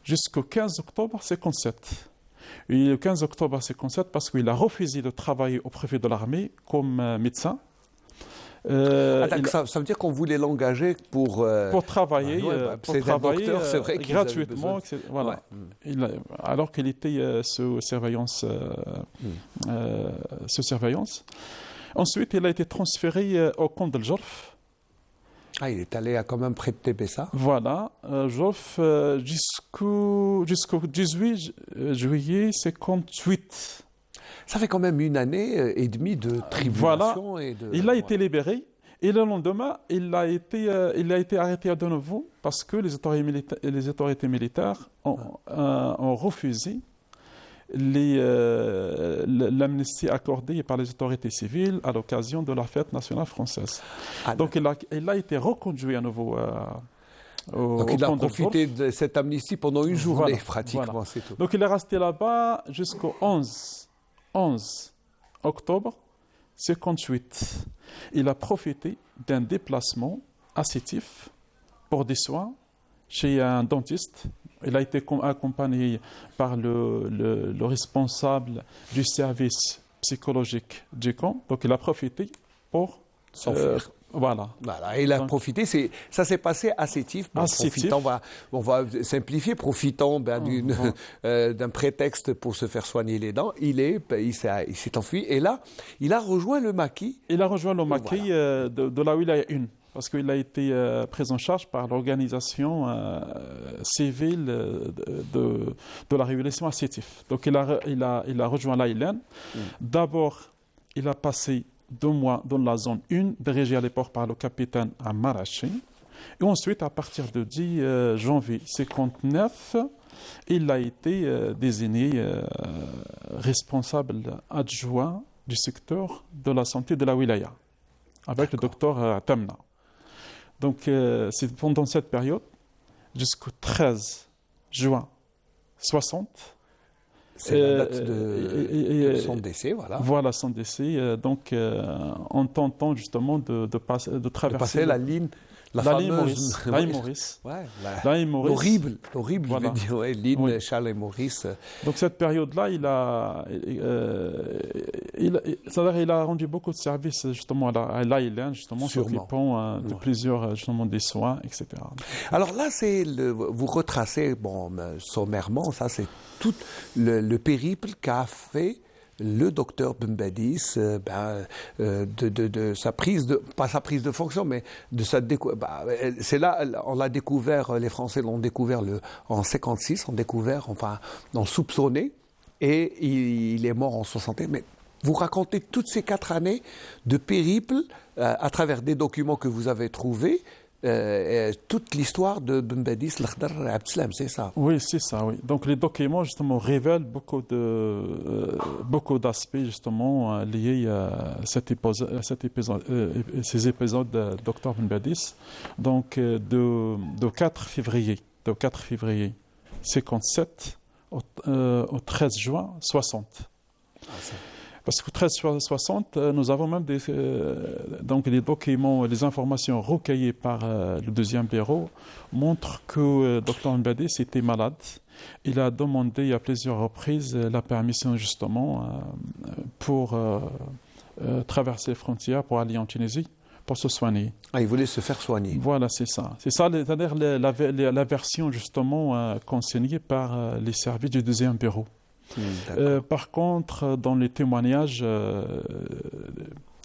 jusqu'au 15 octobre 57. Et le 15 octobre 57, parce qu'il a refusé de travailler au préfet de l'armée comme médecin. Ça veut dire qu'on voulait l'engager pour travailler, docteur, c'est vrai gratuitement, voilà. Ouais. Alors qu'il était sous surveillance. Ensuite, il a été transféré au camp de Jorf. Ah, il est allé quand même près de Tébessa. Voilà, Jorf jusqu'au 18 juillet 58. Ça fait quand même une année et demie de tribulation. Voilà. Il a été libéré et le lendemain, il a été arrêté de nouveau parce que les autorités militaires ont refusé l'amnistie accordée par les autorités civiles à l'occasion de la fête nationale française. Donc il a été reconduit à nouveau donc il a profité de cette amnistie pendant une journée pratiquement, voilà. C'est tout. Donc il est resté là-bas jusqu'au 11 octobre 58. Il a profité d'un déplacement à Sétif pour des soins chez un dentiste. Il a été accompagné par le responsable du service psychologique du camp. Donc il a profité pour s'enfuir. Voilà, il a profité. Ça s'est passé à Sétif. On va simplifier, profitant d'un prétexte pour se faire soigner les dents. Il s'est enfui et là, il a rejoint le maquis. Il a rejoint le maquis de la Wilaya 1 parce qu'il a été pris en charge par l'organisation civile de la révélation à Sétif. Donc il a rejoint l'Aïlen. D'abord, il a passé 2 mois dans la zone 1, dirigée à l'époque par le capitaine Amarachi. Et ensuite, à partir de 10 janvier 59, il a été désigné responsable adjoint du secteur de la santé de la Wilaya, avec le docteur Tamna. Donc, c'est pendant cette période, jusqu'au 13 juin 60, c'est la date de son décès, voilà. Voilà son décès. Donc, en tentant justement de traverser la ligne Maurice. La ligne Maurice. L'horrible, voilà. Je veux dire, ligne Charles et Maurice. Donc, cette période-là, il a rendu beaucoup de services justement à l'Aïlen, justement, s'occupant de plusieurs justement des soins, etc. Alors là, vous retracez, sommairement, ça c'est tout le périple qu'a fait le docteur Bembadis de sa prise pas sa prise de fonction, mais de sa c'est là, on l'a découvert, les Français l'ont découvert en 56, l'ont soupçonné, et il est mort en 61. Mais vous racontez toutes ces 4 années de périple à travers des documents que vous avez trouvés. Toute l'histoire de Bembadis l'Akhdar Abdeslam, c'est ça? Oui, c'est ça, oui. Donc les documents justement révèlent beaucoup d'aspects justement liés à ces épisodes de Dr Bembadis. Donc de 4 février 57 au 13 juin 60. Parce qu'au 13 juin 60, nous avons même des documents, des informations recueillies par le 2e bureau montrent que Dr Bembadis était malade. Il a demandé à plusieurs reprises la permission justement pour traverser les frontières pour aller en Tunisie pour se soigner. Ah, il voulait se faire soigner. Voilà, c'est ça. C'est ça, c'est-à-dire la version justement consignée par les services du 2e bureau. Par contre, dans les témoignages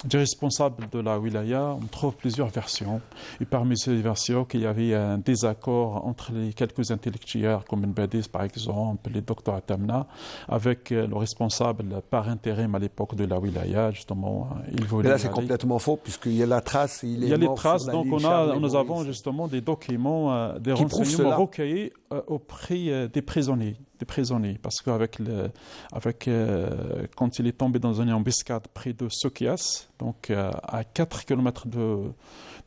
des responsables de la wilaya, on trouve plusieurs versions. Et parmi ces versions, qu'il y avait un désaccord entre les quelques intellectuels, comme Bembadis par exemple, les docteurs Tamna, avec le responsable par intérim à l'époque de la wilaya, justement. Mais là, c'est complètement faux, puisqu'il y a la trace, il est mort. Il y a les traces, donc nous avons justement des documents, des renseignements recueillis auprès des prisonniers. des prisonniers. Parce qu'avec quand il est tombé dans une embuscade près de Sokias, donc à 4 km de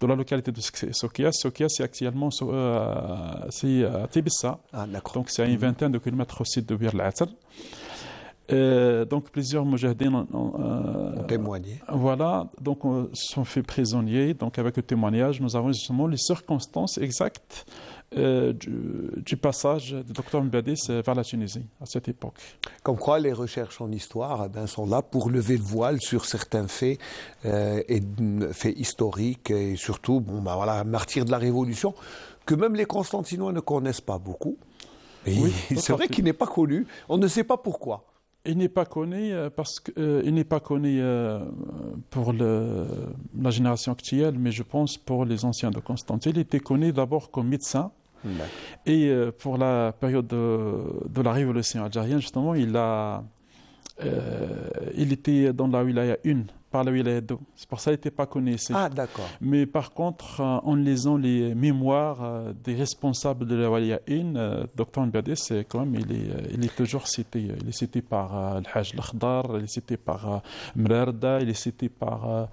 la localité de Sokias. Sokias, c'est actuellement c'est à Tébissa. Ah, d'accord. Donc c'est à une vingtaine de kilomètres au sud de Bir al-Atar. Donc plusieurs mujahideen ont témoigné. Voilà, donc sont faits prisonniers. Donc avec le témoignage, nous avons justement les circonstances exactes du passage du docteur Mbadis vers la Tunisie à cette époque. Comme quoi, les recherches en histoire sont là pour lever le voile sur certains faits, faits historiques et surtout, martyrs de la Révolution, que même les Constantinois ne connaissent pas beaucoup. Et oui, c'est vrai qu'il n'est pas connu. On ne sait pas pourquoi. Il n'est pas connu parce qu'il n'est pas connu pour la génération actuelle, mais je pense pour les anciens de Constantine. Il était connu d'abord comme médecin. Et pour la période de la révolution algérienne, justement, il était dans la wilaya 1, par la wilaya 2. C'est pour ça qu'il n'était pas connu ici. Ah, d'accord. Mais par contre, en lisant les mémoires des responsables de la wilaya 1, Dr Mbadis, quand même, il est toujours cité. Il est cité par le Hajj al-Khdar, il est cité par Mrarda, il est cité par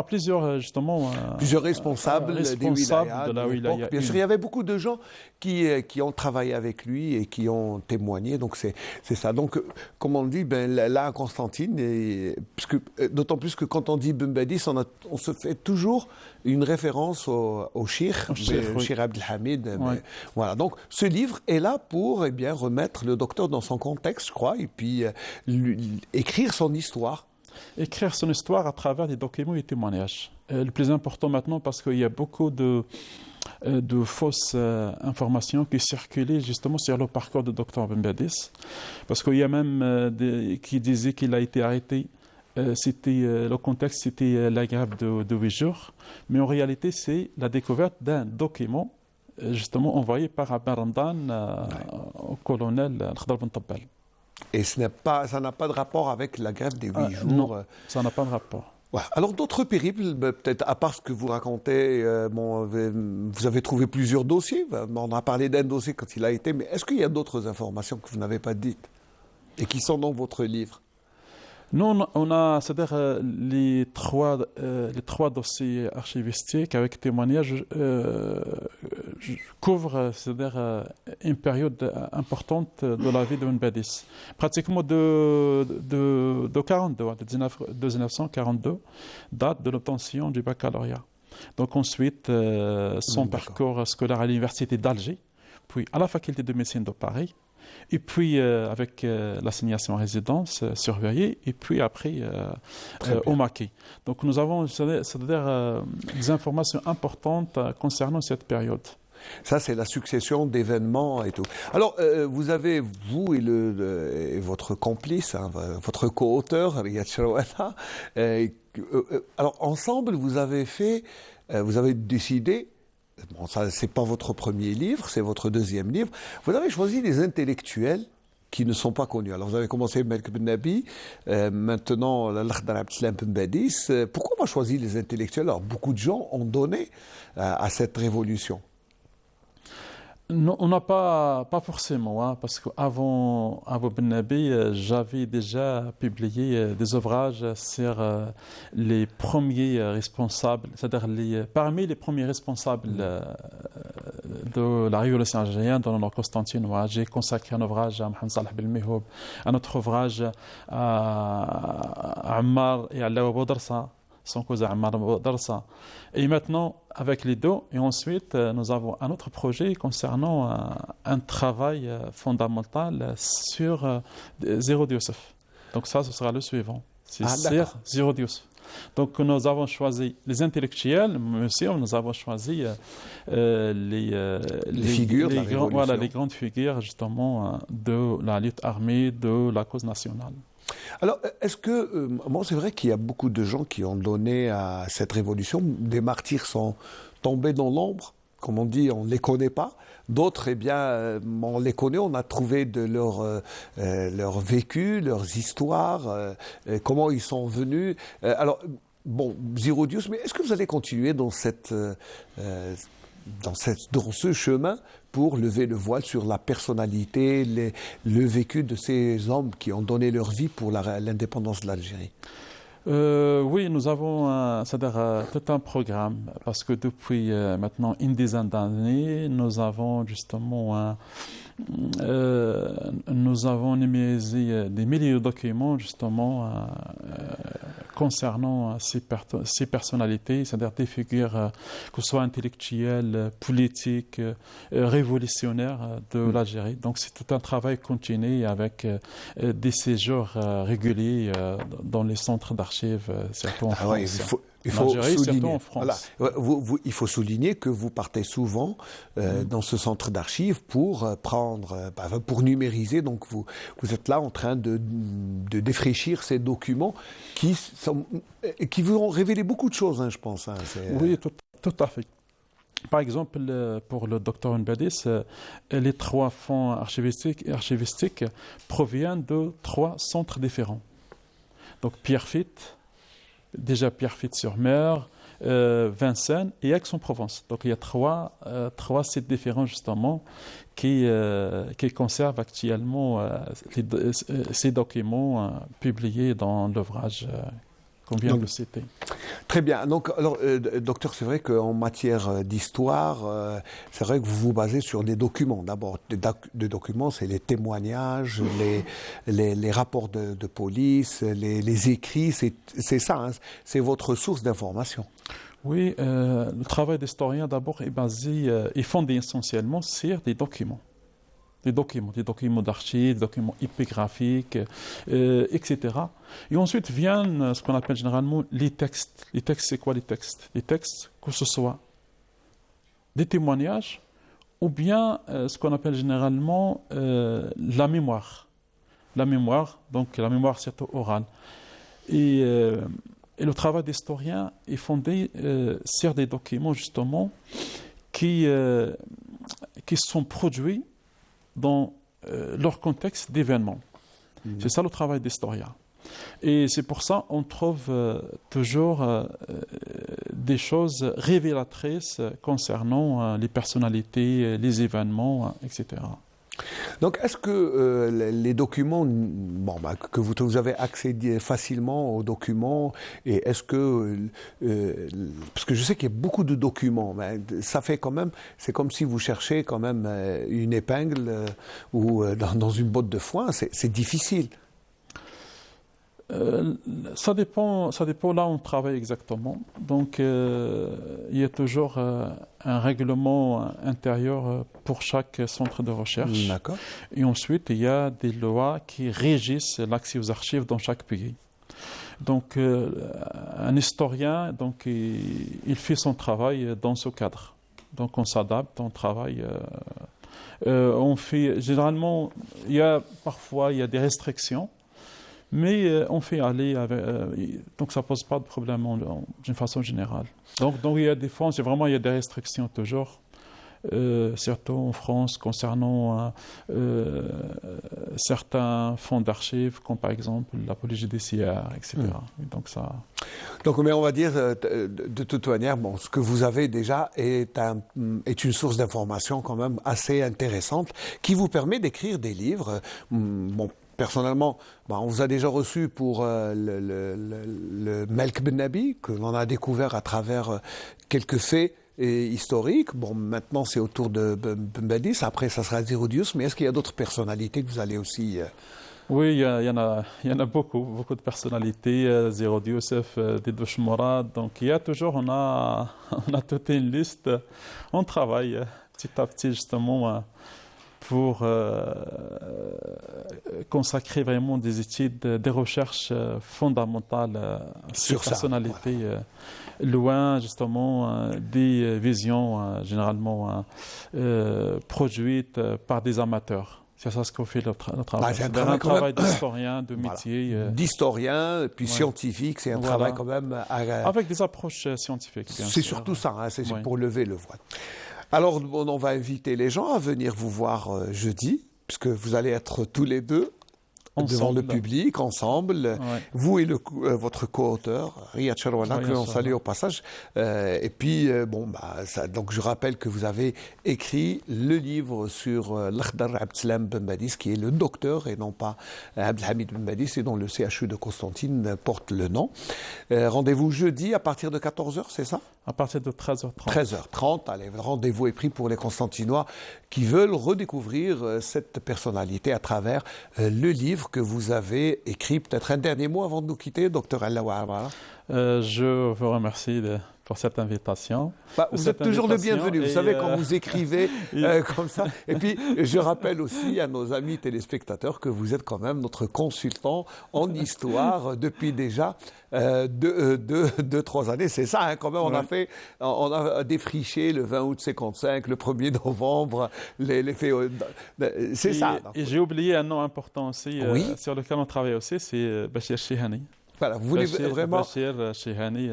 plusieurs, justement... plusieurs responsables des wilayas, de la wilaya 1. Bien sûr, il y avait beaucoup de gens qui ont travaillé avec lui et qui ont témoigné. Donc, c'est ça. Donc, comme on dit, là, à Constantine... D'autant plus que quand on dit Ben Badis, on se fait toujours une référence au Cheikh Abdelhamid. Ouais. Voilà. Donc ce livre est là pour remettre le docteur dans son contexte, je crois, et puis écrire son histoire. Écrire son histoire à travers des documents et témoignages. Le plus important maintenant, parce qu'il y a beaucoup de fausses informations qui circulaient justement sur le parcours de Dr Ben Badis. Parce qu'il y a même qui disaient qu'il a été arrêté. Le contexte, c'était la grève de 8 jours. Mais en réalité, c'est la découverte d'un document justement envoyé par Abba Ramdan au colonel Al-Khdar Ben Tabbal. Et ça n'a pas de rapport avec la grève des 8 jours. Non, ça n'a pas de rapport. Ouais. Alors d'autres périples, peut-être à part ce que vous racontez, vous avez trouvé plusieurs dossiers. On a parlé d'un dossier quand il a été, mais est-ce qu'il y a d'autres informations que vous n'avez pas dites et qui sont dans votre livre? Nous, on a, c'est-à-dire les trois dossiers archivistiques avec témoignages couvrent, c'est-à-dire une période importante de la vie de Ben Badis. Pratiquement de 1942, date de l'obtention du baccalauréat. Donc ensuite, son parcours scolaire à l'université d'Alger, puis à la faculté de médecine de Paris, et puis avec l'assignation en résidence surveillée, et puis après au Maquis. Donc nous avons c'est-à-dire des informations importantes concernant cette période. Ça, c'est la succession d'événements et tout. Alors, vous avez, vous et votre complice, votre co-auteur, Riyad Charouana, alors ensemble, vous avez décidé. Bon, ça, c'est pas votre premier livre, c'est votre deuxième livre. Vous avez choisi des intellectuels qui ne sont pas connus. Alors, vous avez commencé avec Malik Ben Nabi, maintenant Al-Khdar Abdeslam Ben Badis. Pourquoi on a choisi les intellectuels? Alors, beaucoup de gens ont donné à cette révolution. Non, on n'a pas forcément, parce qu'avant Ben Nabi, j'avais déjà publié des ouvrages sur les premiers responsables, c'est-à-dire parmi les premiers responsables de la révolution algérienne dans le nord constantinois. J'ai consacré un ouvrage à Mohamed Salah Belmehoub, un autre ouvrage à Ammar et à Lawa Boudarsa, son cousin Ammar Boudarsa. Et maintenant, avec les deux, et ensuite, nous avons un autre projet concernant un travail fondamental sur Zéro Youssef. Donc ça, ce sera le suivant. C'est sur Zéro Youssef. Donc nous avons choisi les intellectuels, monsieur, nous avons choisi les figures de la révolution. Voilà, les grandes figures justement de la lutte armée, de la cause nationale. Alors, est-ce que... c'est vrai qu'il y a beaucoup de gens qui ont donné à cette révolution. Des martyrs sont tombés dans l'ombre. Comme on dit, on ne les connaît pas. D'autres, on les connaît. On a trouvé de leur vécu, leurs histoires, comment ils sont venus. Alors, Zéro Youssef, mais est-ce que vous allez continuer dans dans ce chemin pour lever le voile sur la personnalité, le vécu de ces hommes qui ont donné leur vie pour l'indépendance de l'Algérie? Oui, nous avons tout un programme parce que depuis maintenant une dizaine d'années, nous avons justement nous avons numérisé des milliers de documents justement concernant ces personnalités, c'est-à-dire des figures que ce soit intellectuelles, politiques, révolutionnaires de l'Algérie. Donc c'est tout un travail continu avec des séjours réguliers dans les centres d'archives, surtout en France. Ouais, il faut souligner, en France. Voilà. Il faut souligner que vous partez souvent dans ce centre d'archives pour pour numériser. Donc vous êtes là en train de défraîchir ces documents qui vous ont révélé beaucoup de choses, hein, je pense. Hein, oui, tout à fait. Par exemple, pour le docteur Mbadis, les 3 fonds archivistiques proviennent de 3 centres différents. Donc Pierrefitte, déjà Pierrefitte-sur-Mer, Vincennes et Aix-en-Provence. Donc il y a 3 sites différents justement qui conservent actuellement ces documents publiés dans l'ouvrage qu'on vient de citer. Très bien. Donc, alors, docteur, c'est vrai qu'en matière d'histoire, c'est vrai que vous vous basez sur des documents. D'abord, des documents, c'est les témoignages, les rapports de police, les écrits, c'est ça, hein, c'est votre source d'information. Oui, le travail d'historien, d'abord, est fondé essentiellement sur des documents. Des documents d'archives, des documents épigraphiques, etc. Et ensuite viennent ce qu'on appelle généralement les textes. Les textes, c'est quoi les textes? Les textes, que ce soit des témoignages ou bien ce qu'on appelle généralement la mémoire. La mémoire, donc la mémoire surtout orale. Et le travail d'historien est fondé sur des documents justement qui sont produits dans leur contexte d'événements. C'est ça le travail d'historien. Et c'est pour ça qu'on trouve toujours des choses révélatrices concernant les personnalités, les événements, etc. Donc, est-ce que les documents, que vous avez accès facilement aux documents, et est-ce que, parce que je sais qu'il y a beaucoup de documents, mais ça fait quand même, c'est comme si vous cherchez quand même une épingle ou dans une botte de foin, c'est difficile. Ça dépend là où on travaille exactement. Donc, il y a toujours un règlement intérieur pour chaque centre de recherche. D'accord. Et ensuite, il y a des lois qui régissent l'accès aux archives dans chaque pays. Donc, un historien, donc, il fait son travail dans ce cadre. Donc, on s'adapte, on travaille. On fait, généralement, parfois, il y a des restrictions. Mais on fait aller avec, donc ça ne pose pas de problème d'une façon générale. Donc il y a des fonds, il y a des restrictions toujours, surtout en France concernant certains fonds d'archives, comme par exemple la police judiciaire, etc. Donc mais on va dire de toute manière, ce que vous avez déjà est une source d'information quand même assez intéressante qui vous permet d'écrire des livres. Personnellement, on vous a déjà reçu pour le Melk Ben Nabi, que l'on a découvert à travers quelques faits historiques. Maintenant, c'est au tour de Mbadis. Après, ça sera Zirodius. Mais est-ce qu'il y a d'autres personnalités que vous allez aussi... Oui, il y en a beaucoup de personnalités. Zirodius, Dedouche Morad. Donc, il y a toujours, on a toute une liste. On travaille petit à petit, justement... pour consacrer vraiment des études, des recherches fondamentales sur ces personnalités, loin justement des visions généralement produites par des amateurs. C'est ça ce qu'on fait le travail. C'est un travail d'historien, de métier. D'historien, puis scientifique, c'est un travail quand même... Avec des approches scientifiques, bien sûr. C'est surtout ça, hein, c'est pour lever le voile. Alors, on va inviter les gens à venir vous voir jeudi, puisque vous allez être tous les deux devant le public, ensemble, vous et votre co-auteur, Riyad Charouana, que l'on salue au passage. Et puis, donc je rappelle que vous avez écrit le livre sur l'Akhdar Abdeslam Ben Badis, qui est le docteur et non pas Abdelhamid Ben Badis, et dont le CHU de Constantine porte le nom. Rendez-vous jeudi à partir de 14h, c'est ça ? À partir de 13h30. 13h30, allez, rendez-vous est pris pour les Constantinois qui veulent redécouvrir cette personnalité à travers le livre que vous avez écrit. Peut-être un dernier mot avant de nous quitter, docteur Allaoua Amara. Je vous remercie pour cette invitation. Vous êtes toujours le bienvenu. Vous savez, quand vous écrivez comme ça. Et puis, je rappelle aussi à nos amis téléspectateurs que vous êtes quand même notre consultant en histoire depuis déjà 2-3 années. C'est ça, hein, quand même. On a défriché le 20 août 55, le 1er novembre, les faits. C'est ça. Et j'ai oublié un nom important aussi, sur lequel on travaille aussi, c'est Bachir Chihani. Voilà, vous voulez vraiment. Bachir Chihani.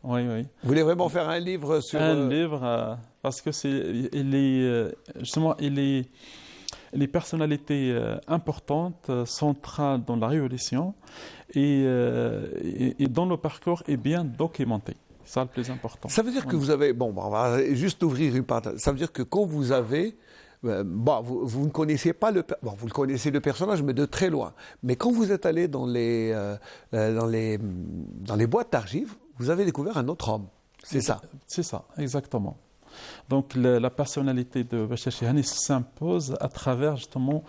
Oui. Vous voulez vraiment faire un livre sur... Un livre, parce que les personnalités importantes, centrales dans la Révolution et dont le parcours est bien documenté. C'est ça le plus important. Ça veut dire que vous avez... Bon, on va juste ouvrir une parenthèse. Ça veut dire que quand vous avez... vous ne connaissiez pas vous le connaissez le personnage, mais de très loin. Mais quand vous êtes allé dans les boîtes d'archives, vous avez découvert un autre homme. C'est ça. C'est ça, exactement. Donc la personnalité de Bachir Chihani s'impose à travers justement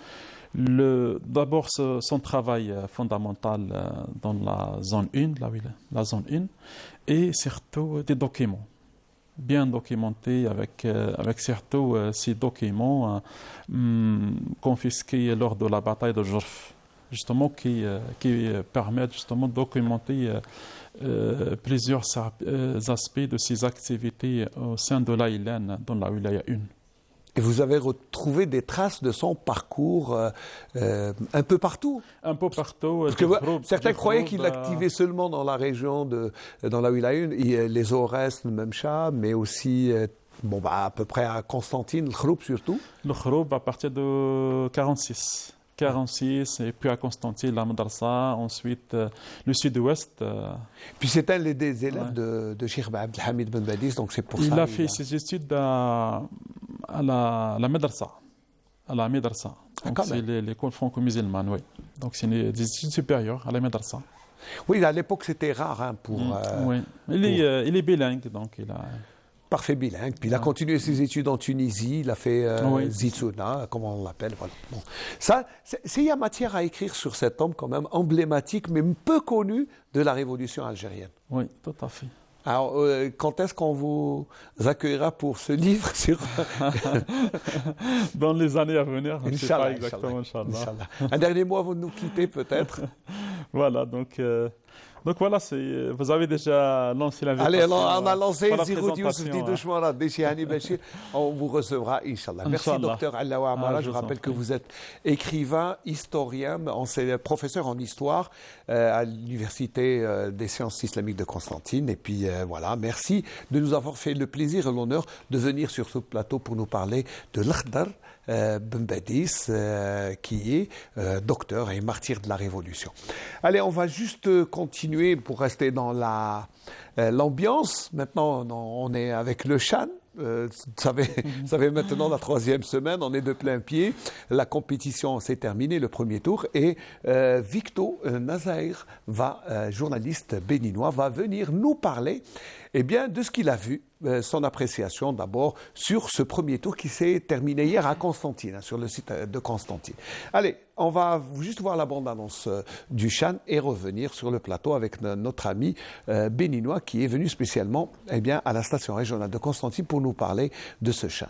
d'abord son travail fondamental dans la zone 1, la zone 1, et surtout des documents bien documentés avec surtout ces documents confisqués lors de la bataille de Jorf, justement qui permettent justement de documenter plusieurs aspects de ces activités au sein de l'Aïlène dans la Wilaya 1. Et vous avez retrouvé des traces de son parcours un peu partout. Un peu partout. Parce que certains croyaient qu'il l'activait seulement dans la région dans la Wilaya 1, les Aurès, le Memcha, mais aussi à peu près à Constantine, le Khroub surtout. Le Khroub à partir de 46, et puis à Constantine, la Madrasa, ensuite le sud-ouest. Puis c'est un des élèves de Cheikh Abdelhamid Ben Badis, donc c'est pour ça. Il a fait ses études à la Madrasa. Donc c'est l'école franco-musulmane, oui. Donc c'est des études supérieures à la Madrasa. Oui, à l'époque c'était rare pour... oui, il est bilingue, donc il a... Parfait bilingue. Puis il a continué ses études en Tunisie, il a fait Zitsuna, comme on l'appelle. Voilà. Bon. Ça, il y a matière à écrire sur cet homme quand même emblématique, mais peu connu de la révolution algérienne. Oui, tout à fait. Alors, quand est-ce qu'on vous accueillera pour ce livre sur... Dans les années à venir, je ne sais pas exactement, Inch'Allah. Un dernier mot avant de nous quitter, peut-être. Voilà, donc voilà, vous avez déjà lancé l'invitation. Allez, on a lancé Ziroud Youssef Didouchmara, Déchihani Bachir. On vous recevra, Inch'Allah. Merci, docteur Allaoua Amara. Je rappelle que vous êtes écrivain, historien, professeur en histoire à l'Université des sciences islamiques de Constantine. Et puis voilà, merci de nous avoir fait le plaisir et l'honneur de venir sur ce plateau pour nous parler de l'Akhdar Ben Badis, qui est docteur et martyr de la Révolution. Allez, on va juste continuer pour rester dans l'ambiance. Maintenant, on est avec le Chan. Ça fait maintenant la 3e semaine, on est de plein pied. La compétition s'est terminée, le premier tour, et Victo Nazaïr, journaliste béninois, va venir nous parler de ce qu'il a vu, son appréciation d'abord sur ce premier tour qui s'est terminé hier à Constantine, sur le site de Constantine. Allez, on va juste voir la bande-annonce du Chan et revenir sur le plateau avec notre ami béninois qui est venu spécialement à la station régionale de Constantine pour nous parler de ce Chan.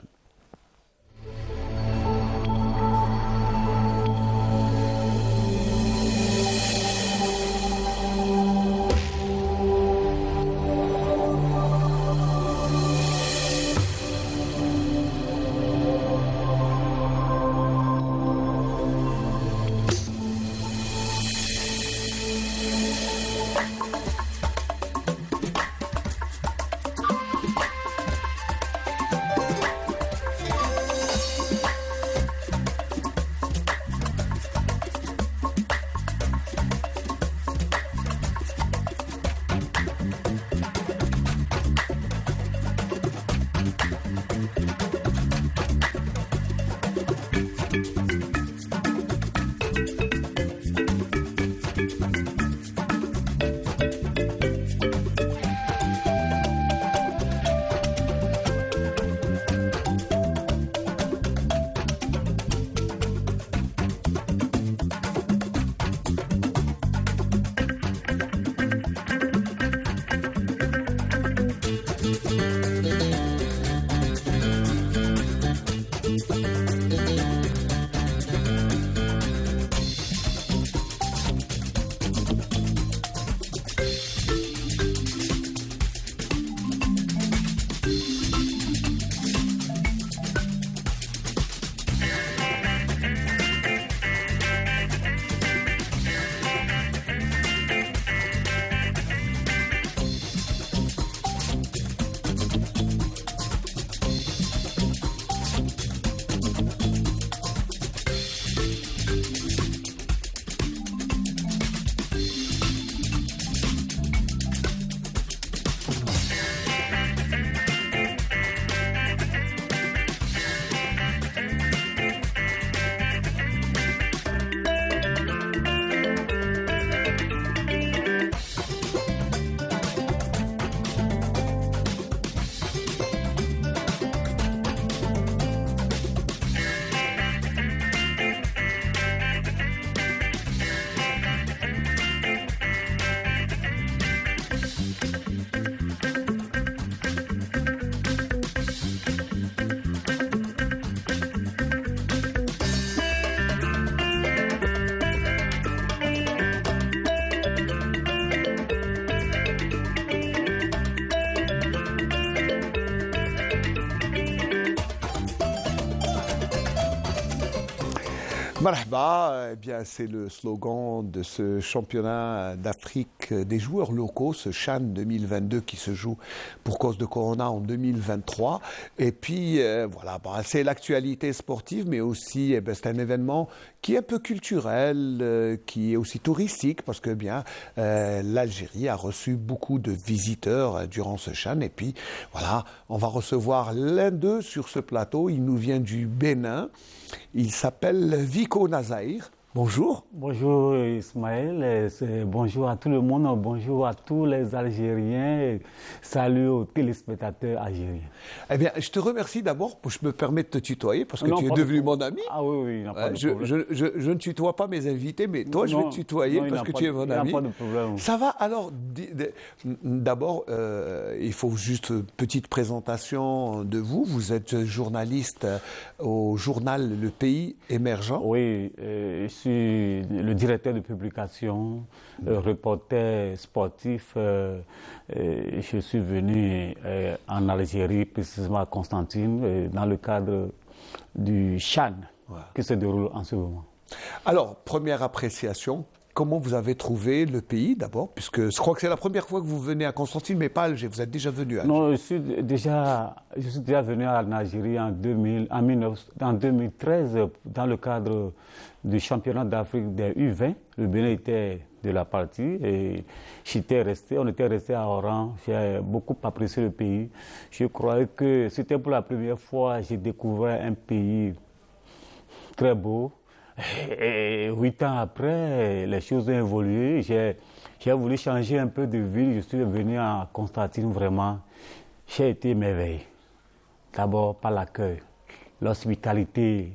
Marhaba, eh bien, c'est le slogan de ce championnat d'Afrique des joueurs locaux, ce CHAN 2022 qui se joue pour cause de Corona en 2023. Et puis, voilà, c'est l'actualité sportive, mais aussi, c'est un événement qui est un peu culturel, qui est aussi touristique, parce que bien, l'Algérie a reçu beaucoup de visiteurs durant ce CHAN. Et puis, voilà, on va recevoir l'un d'eux sur ce plateau. Il nous vient du Bénin. Il s'appelle Vico Nazaïr. Bonjour. Bonjour Ismaël, bonjour à tout le monde, bonjour à tous les Algériens, salut aux téléspectateurs algériens. Eh bien, je te remercie d'abord, je me permets de te tutoyer parce que tu es devenu mon ami. Ah oui, non, pas de problème. Je ne tutoie pas mes invités, mais toi je vais te tutoyer parce que tu es mon ami. Il n'y a pas de problème. Ça va, alors, d'abord, il faut juste une petite présentation de vous. Vous êtes journaliste au journal Le Pays Émergent. Oui, je suis le directeur de publication, reporter sportif. Je suis venu en Algérie, précisément à Constantine, dans le cadre du CHAN qui se déroule en ce moment. Alors, première appréciation, comment vous avez trouvé le pays d'abord? Puisque je crois que c'est la première fois que vous venez à Constantine, mais pas à Alger. Vous êtes déjà venu à Alger. Non, je suis déjà venu en Algérie en 2013 dans le cadre du championnat d'Afrique des U20. Le Bénin était de la partie et on était resté à Oran. J'ai beaucoup apprécié le pays. Je croyais que c'était pour la première fois que j'ai découvert un pays très beau. Et 8 ans après, les choses ont évolué. J'ai voulu changer un peu de ville. Je suis venu à Constantine, vraiment. J'ai été émerveillé. D'abord par l'accueil, l'hospitalité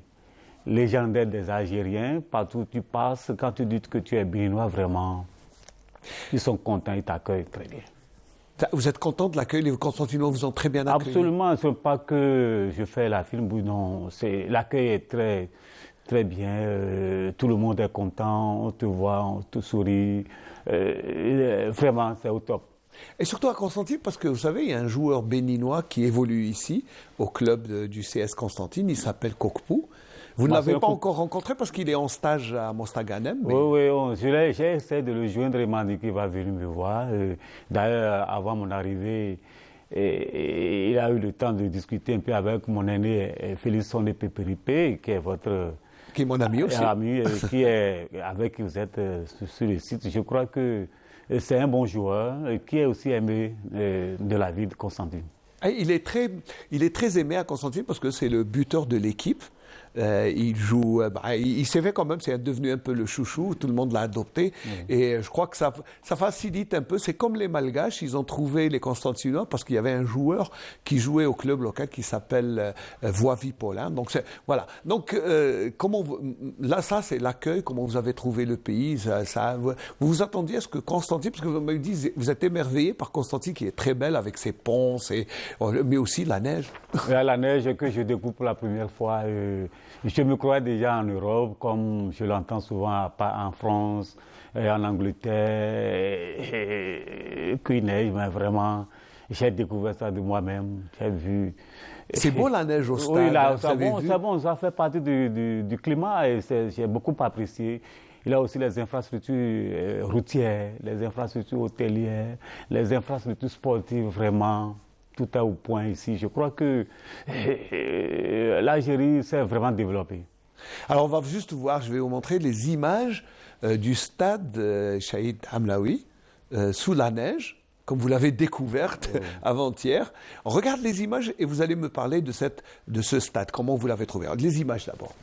légendaire des Algériens. Partout où tu passes, quand tu dis que tu es béninois, vraiment, ils sont contents, ils t'accueillent très bien. Vous êtes content de l'accueil? Les Constantinois vous ont très bien accueilli? Absolument, ce n'est pas que je fais la film, non. L'accueil est très... Très bien, tout le monde est content, on te voit, on te sourit, vraiment c'est au top. Et surtout à Constantine, parce que vous savez, il y a un joueur béninois qui évolue ici, au club du CS Constantine, il s'appelle Kokpou. Vous ne l'avez pas encore rencontré parce qu'il est en stage à Mostaganem. Mais... Oui, j'ai essayé de le joindre, il m'a dit qu'il va venir me voir. D'ailleurs, avant mon arrivée, il a eu le temps de discuter un peu avec mon aîné Félix Sondé Pépéripé, qui est votre... Qui est mon ami aussi. Ami, qui est avec qui vous êtes sur le site. Je crois que c'est un bon joueur qui est aussi aimé de la ville de Constantine. Il est très aimé à Constantine parce que c'est le buteur de l'équipe. Il joue, il s'est fait quand même, c'est devenu un peu le chouchou, tout le monde l'a adopté. Et je crois que ça facilite un peu. C'est comme les Malgaches, ils ont trouvé les Constantinois parce qu'il y avait un joueur qui jouait au club local qui s'appelle Voivy Paulin. Donc voilà. Donc là, ça c'est l'accueil. Comment vous avez trouvé le pays vous vous attendiez à ce que Constantine, parce que vous m'avez dit, vous êtes émerveillé par Constantine qui est très belle avec ses ponts, mais aussi la neige. La neige que je découvre pour la première fois. Je me crois déjà en Europe, comme je l'entends souvent en France, en Angleterre, qu'il neige, mais vraiment, j'ai découvert ça de moi-même, j'ai vu. C'est beau la neige au stade. Oui, c'est bon, ça fait partie du climat et j'ai beaucoup apprécié. Il y a aussi les infrastructures routières, les infrastructures hôtelières, les infrastructures sportives, vraiment. Tout est au point ici. Je crois que l'Algérie s'est vraiment développée. Alors on va juste voir, je vais vous montrer les images du stade Shahid Hamlaoui sous la neige, comme vous l'avez découverte avant-hier. On regarde les images et vous allez me parler de ce stade. Comment vous l'avez trouvé? Alors, les images d'abord.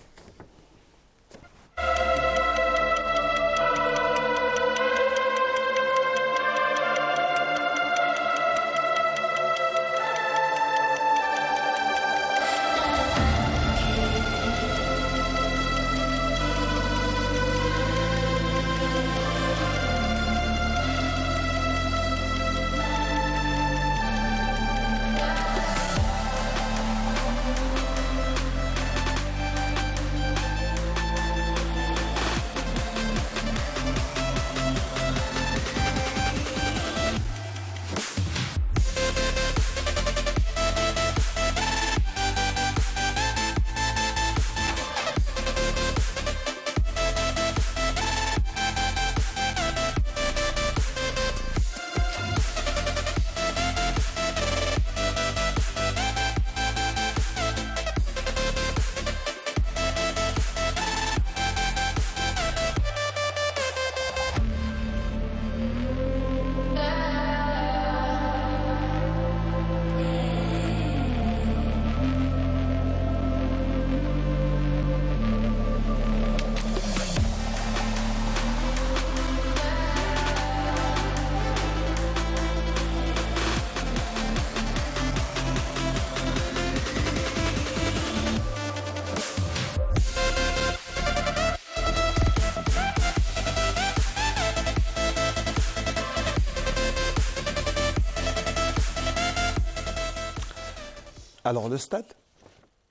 Alors le stade,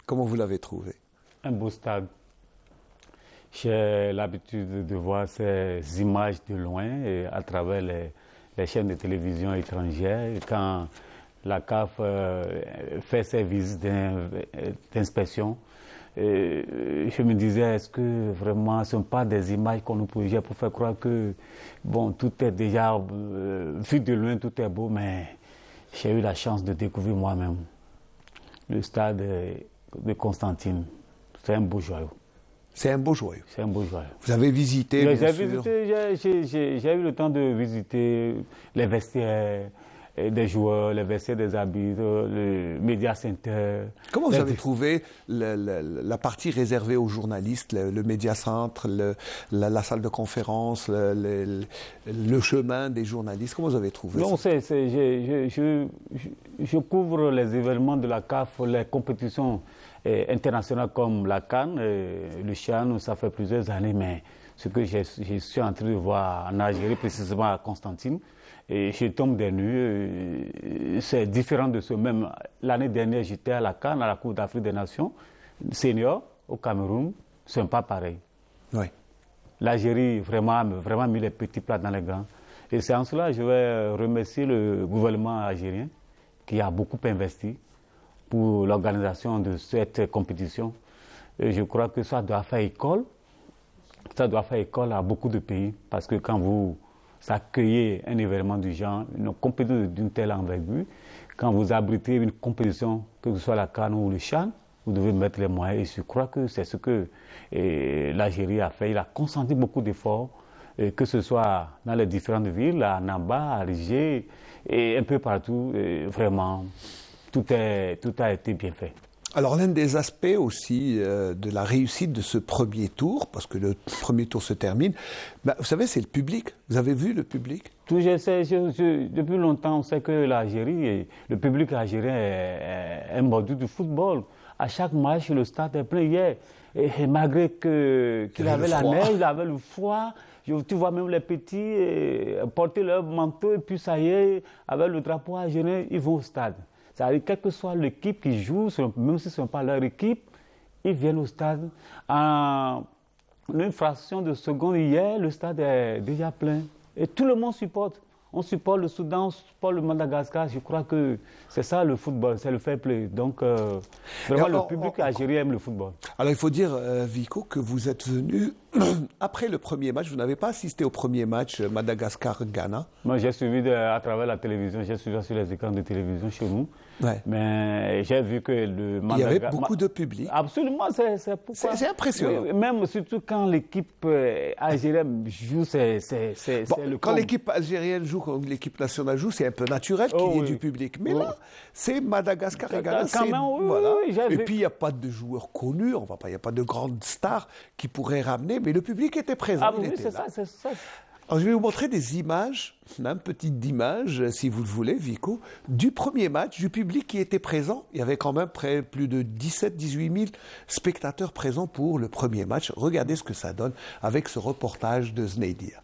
comment vous l'avez trouvé? Un beau stade. J'ai l'habitude de voir ces images de loin et à travers les chaînes de télévision étrangères. Quand la CAF fait ses visites d'inspection, je me disais, est-ce que vraiment ce ne sont pas des images qu'on nous projette pour faire croire que bon, tout est déjà vu de loin, tout est beau, mais j'ai eu la chance de découvrir moi-même le stade de Constantine. C'est un beau joyau. C'est un beau joyau. C'est un beau joyau. Vous avez visité, bien sûr. J'ai eu le temps de visiter les vestiaires des joueurs, les vestiaires des arbitres, le Media Center. Comment vous avez trouvé la partie réservée aux journalistes, le Media Center, la salle de conférence, le chemin des journalistes? Comment vous avez trouvé non, ça? Je couvre les événements de la CAF, les compétitions internationales comme la CAN, le CHAN, ça fait plusieurs années, mais ce que je suis en train de voir en Algérie, précisément à Constantine, et je tombe des nues, c'est différent de ce même. L'année dernière, j'étais à la CAN, à la Coupe d'Afrique des Nations, senior, au Cameroun, c'est pas pareil. Oui. L'Algérie a vraiment mis les petits plats dans les grands. Et c'est en cela que je vais remercier le gouvernement algérien qui a beaucoup investi pour l'organisation de cette compétition. Et je crois que ça doit faire école. Ça doit faire école à beaucoup de pays parce que quand vous accueillez un événement du genre, une compétition d'une telle envergure, quand vous abritez une compétition, que ce soit la CAN ou le CHAN, vous devez mettre les moyens. Et je crois que c'est ce que l'Algérie a fait. Il a consenti beaucoup d'efforts, que ce soit dans les différentes villes, à Namba, à Alger, et un peu partout. Vraiment, tout a été bien fait. Alors l'un des aspects aussi de la réussite de ce premier tour, parce que le premier tour se termine, vous savez, c'est le public. Vous avez vu le public? Depuis longtemps, on sait que l'Algérie, le public algérien est un mordu du football. À chaque match, le stade est plein hier. Et malgré qu'il avait la neige, il avait le froid, tu vois même les petits porter leur manteau et puis ça y est, avec le drapeau algérien, ils vont au stade. C'est-à-dire, quelle que soit l'équipe qui joue, même si ce n'est pas leur équipe, ils viennent au stade. En une fraction de seconde hier, le stade est déjà plein. Et tout le monde supporte. On supporte le Soudan, on supporte le Madagascar. Je crois que c'est ça le football, c'est le fair play. Donc, vraiment, le public algérien aime le football. Alors, il faut dire, Vico, que vous êtes venu après le premier match. Vous n'avez pas assisté au premier match Madagascar-Ghana? Moi, j'ai suivi à travers la télévision, j'ai suivi sur les écrans de télévision chez nous. Ouais. Mais j'ai vu que le Madagascar... Il y avait beaucoup de public. Absolument, c'est impressionnant. Oui, même surtout quand l'équipe algérienne joue, c'est le quand l'équipe algérienne joue, quand l'équipe nationale joue, c'est un peu naturel qu'il y ait du public. Mais là, c'est Madagascar et Ghana. Voilà. Et puis, il n'y a pas de joueurs connus, il n'y a pas de grandes stars qui pourraient ramener, mais le public était présent. Ah oui, c'est ça. Alors, je vais vous montrer des images, une petite image, si vous le voulez, Vico, du premier match, du public qui était présent. Il y avait quand même plus de 17-18 000 spectateurs présents pour le premier match. Regardez ce que ça donne avec ce reportage de Zneidia.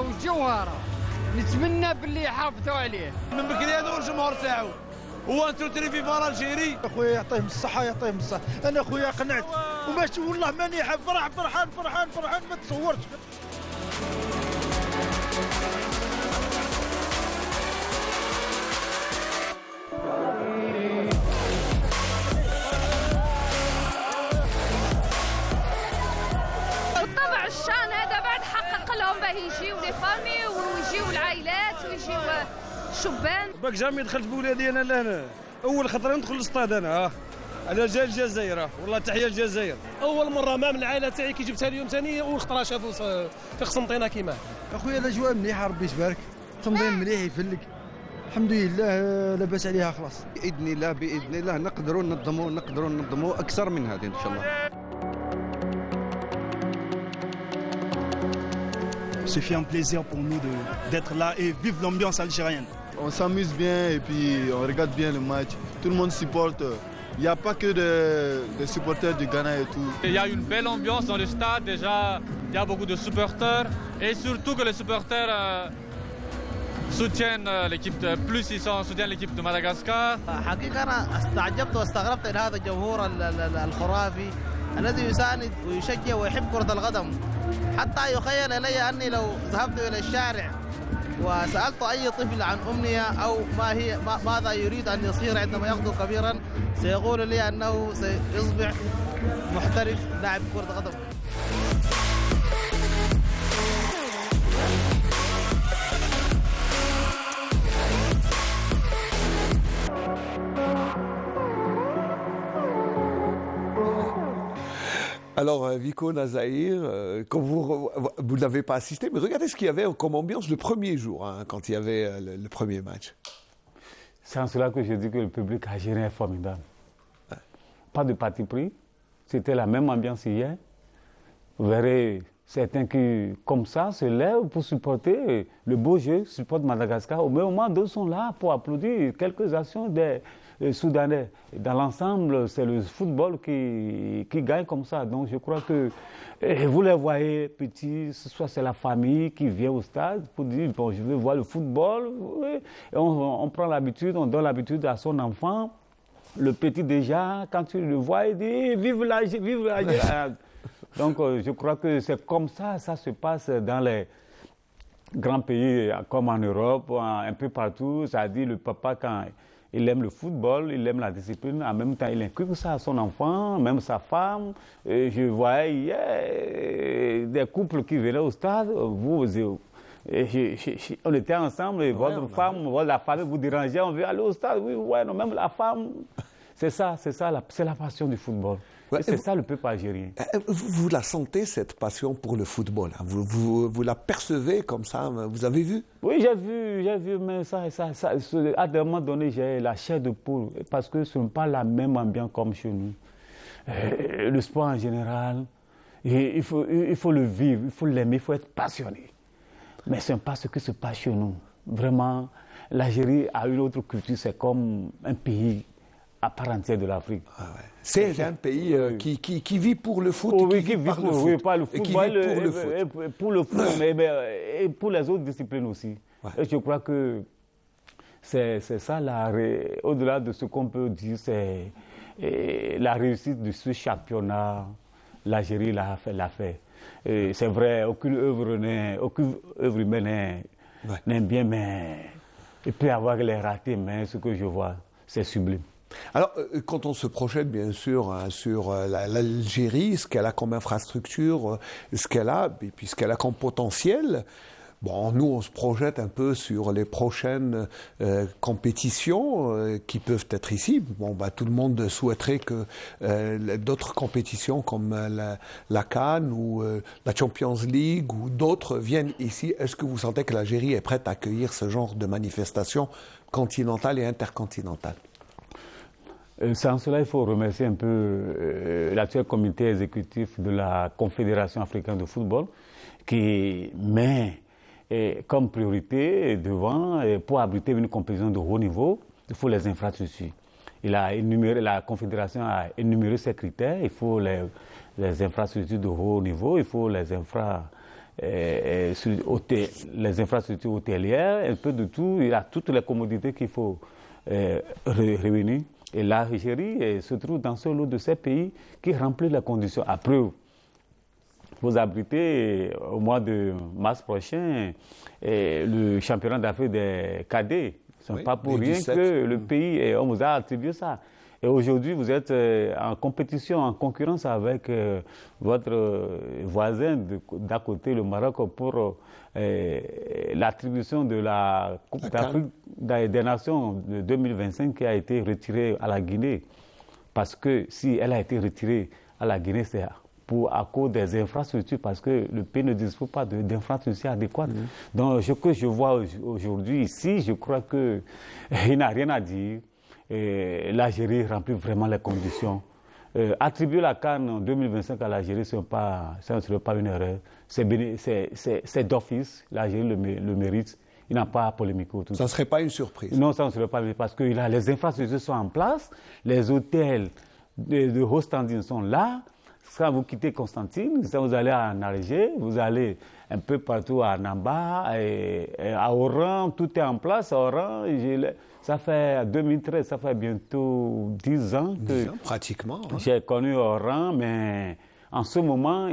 والجوهرة نتمنى باللي يحافظوا عليه من بكري هذا هو الجمهور تاعو هو انتو تريفي فار الجيري اخويا يعطيهم الصحة يعطيهم الصحة انا اخويا قنعت وماشي والله ماني فرحان ما تصورش بالطبع الشان هذا بعد حقق لهم باه يجيو لي فامي ويجيو العائلات ويجيو الشبان. باك جامي دخلت بولادي انا لهنا اول خطره ندخل للصطاد انا انا جاي الجزائر والله تحيه الجزائر. اول مره ما من العائله تاعي كي جبتها اليوم ثاني اول خطره شافوا في قسنطينه كيما اخويا الاجواء مليحه ربي يبارك تنظيم مليح يفلك الحمد لله لاباس عليها خلاص باذن الله نقدروا ننظموا اكثر من هذه ان شاء الله. Ce fait un plaisir pour nous d'être là et vivre l'ambiance algérienne. On s'amuse bien et puis on regarde bien le match. Tout le monde supporte. Il n'y a pas que des supporters du Ghana et tout. Il y a une belle ambiance dans le stade déjà. Il y a beaucoup de supporters et surtout que les supporters soutiennent l'équipe plus ils soutiennent l'équipe de Madagascar. حقيقة أنا استعجبت واستغربت إلى هذا الجمهور الخرافي الذي يساند ويشجع ويحب كرة القدم حتى يخيل إلي أني لو ذهبت إلى الشارع وسألت أي طفل عن أمنية أو ماذا يريد أن يصير عندما يغدو كبيرا سيقول لي أنه سيصبح محترف لاعب كرة قدم. Alors, Vico Nazaïr, quand vous n'avez pas assisté, mais regardez ce qu'il y avait comme ambiance le premier jour, quand il y avait le premier match. C'est en cela que je dis que le public algérien est formidable. Ouais. Pas de parti pris, c'était la même ambiance hier. Vous verrez certains qui, comme ça, se lèvent pour supporter le beau jeu, supportent Madagascar. Au même moment, d'autres sont là pour applaudir quelques actions des Soudanais. Dans l'ensemble, c'est le football qui gagne comme ça. Donc je crois que vous les voyez petits, soit c'est la famille qui vient au stade pour dire bon, je veux voir le football. Oui. Et on prend l'habitude, on donne l'habitude à son enfant. Le petit déjà, quand tu le vois, il dit vive l'Algérie, vive l'Algérie. Donc je crois que c'est comme ça, ça se passe dans les grands pays comme en Europe, un peu partout. Ça dit le papa quand il aime le football, il aime la discipline, en même temps il inculque ça à son enfant, même sa femme. Et je voyais hier des couples qui venaient au stade, vous On était ensemble et votre femme, la famille vous dérangeait, on veut aller au stade. Oui, ouais, non, même la femme. C'est la passion du football. Ouais, c'est ça le peuple algérien. Vous la sentez, cette passion pour le football? Vous la percevez comme ça? Vous avez vu? Oui, j'ai vu, mais ça, à un moment donné, j'ai la chair de poule, parce que ce n'est pas la même ambiance comme chez nous. Le sport en général, il faut le vivre, il faut l'aimer, il faut être passionné. Mais ce n'est pas ce qui se passe chez nous. Vraiment, l'Algérie a une autre culture, c'est comme un pays à part entière de l'Afrique. Ah ouais. C'est un pays qui vit pour le foot, qui vit pour le foot, pour le foot, mais pour les autres disciplines aussi. Ouais. Et je crois que c'est ça, au-delà de ce qu'on peut dire, c'est la réussite de ce championnat. L'Algérie l'a fait. C'est vrai, aucune œuvre humaine n'est bien, mais il peut y avoir les ratés, mais ce que je vois, c'est sublime. Alors, quand on se projette, bien sûr, sur l'Algérie, ce qu'elle a comme infrastructure, ce qu'elle a, et puis ce qu'elle a comme potentiel, bon, nous, on se projette un peu sur les prochaines compétitions qui peuvent être ici. Bon, tout le monde souhaiterait que d'autres compétitions comme la CAN ou la Champions League ou d'autres viennent ici. Est-ce que vous sentez que l'Algérie est prête à accueillir ce genre de manifestations continentales et intercontinentales? Sans cela, il faut remercier un peu l'actuel comité exécutif de la Confédération africaine de football qui met comme priorité devant, pour abriter une compétition de haut niveau, il faut les infrastructures. La Confédération a énuméré ces critères. Il faut les infrastructures de haut niveau, il faut les infrastructures hôtelières, un peu de tout. Il y a toutes les commodités qu'il faut réunir. Et l'Algérie se trouve dans ce lot de ces pays qui remplit les conditions. Après, vous abritez au mois de mars prochain le championnat d'Afrique des cadets. Ce n'est pas pour rien 17. Que le pays, on vous a attribué ça. Et aujourd'hui, vous êtes en compétition, en concurrence avec votre voisin d'à côté, le Maroc, pour l'attribution de la Coupe d'Afrique des Nations de 2025 qui a été retirée à la Guinée. Parce que si elle a été retirée à la Guinée, c'est à cause des infrastructures, parce que le pays ne dispose pas d'infrastructures adéquates. Donc, ce que je vois aujourd'hui ici, je crois qu'il n'a rien à dire. L'Algérie remplit vraiment les conditions. Attribuer la CAN en 2025 à l'Algérie, ça ne serait pas une erreur. C'est d'office, l'Algérie le mérite. Il n'a pas à polémiquer autour. Ça ne serait pas une surprise? Non, ça ne serait pas, parce que les infrastructures sont en place, les hôtels de haut standing sont là. Quand vous quittez Constantine, quand vous allez en Alger, vous allez un peu partout à Namba, à Oran, tout est en place. À Oran, ça fait 2013, ça fait bientôt 10 ans que pratiquement. J'ai connu Oran, mais en ce moment,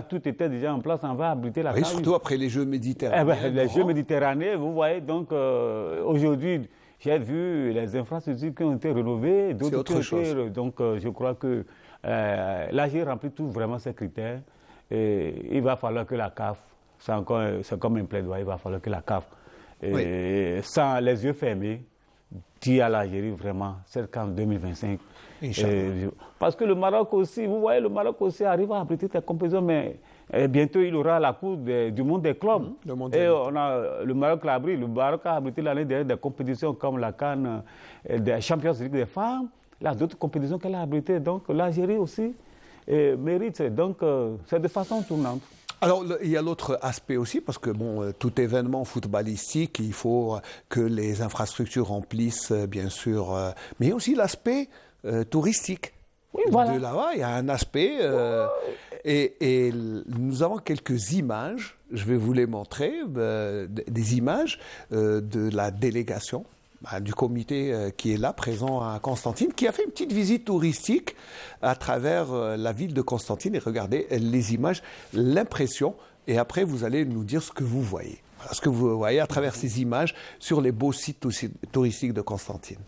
tout était déjà en place. On va abriter la CAN. Surtout après les Jeux méditerranéens. Les Jeux méditerranéens, vous voyez, donc aujourd'hui, j'ai vu les infrastructures qui ont été rénovées, d'autres qui ont été. Donc je crois que l'Algérie remplit tout vraiment ces critères. Et il va falloir que la CAF, c'est comme un plaidoyer, il va falloir que la CAF, sans les yeux fermés, dit à l'Algérie vraiment, c'est qu'en 2025. Parce que le Maroc aussi, vous voyez, le Maroc aussi arrive à abriter des compétitions, mais bientôt il aura la Coupe du monde des clubs. Le Maroc l'a abrité. Le Maroc a abrité l'année dernière des compétitions comme la CAN, des Champions League des femmes. Là, d'autres compétitions qu'elle a abritées. Donc l'Algérie aussi mérite. Donc c'est de façon tournante. Alors, il y a l'autre aspect aussi, parce que tout événement footballistique, il faut que les infrastructures remplissent, bien sûr, mais il y a aussi l'aspect touristique. Oui, voilà. De là-bas, il y a un aspect, et nous avons quelques images, je vais vous les montrer, des images de la délégation du comité qui est là, présent à Constantine, qui a fait une petite visite touristique à travers la ville de Constantine. Et regardez les images, l'impression, et après vous allez nous dire ce que vous voyez. Voilà, ce que vous voyez à travers ces images sur les beaux sites touristiques de Constantine.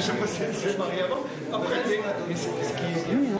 sais pas si elle s'est mariée avant. Après, mais c'est ce qui est bien.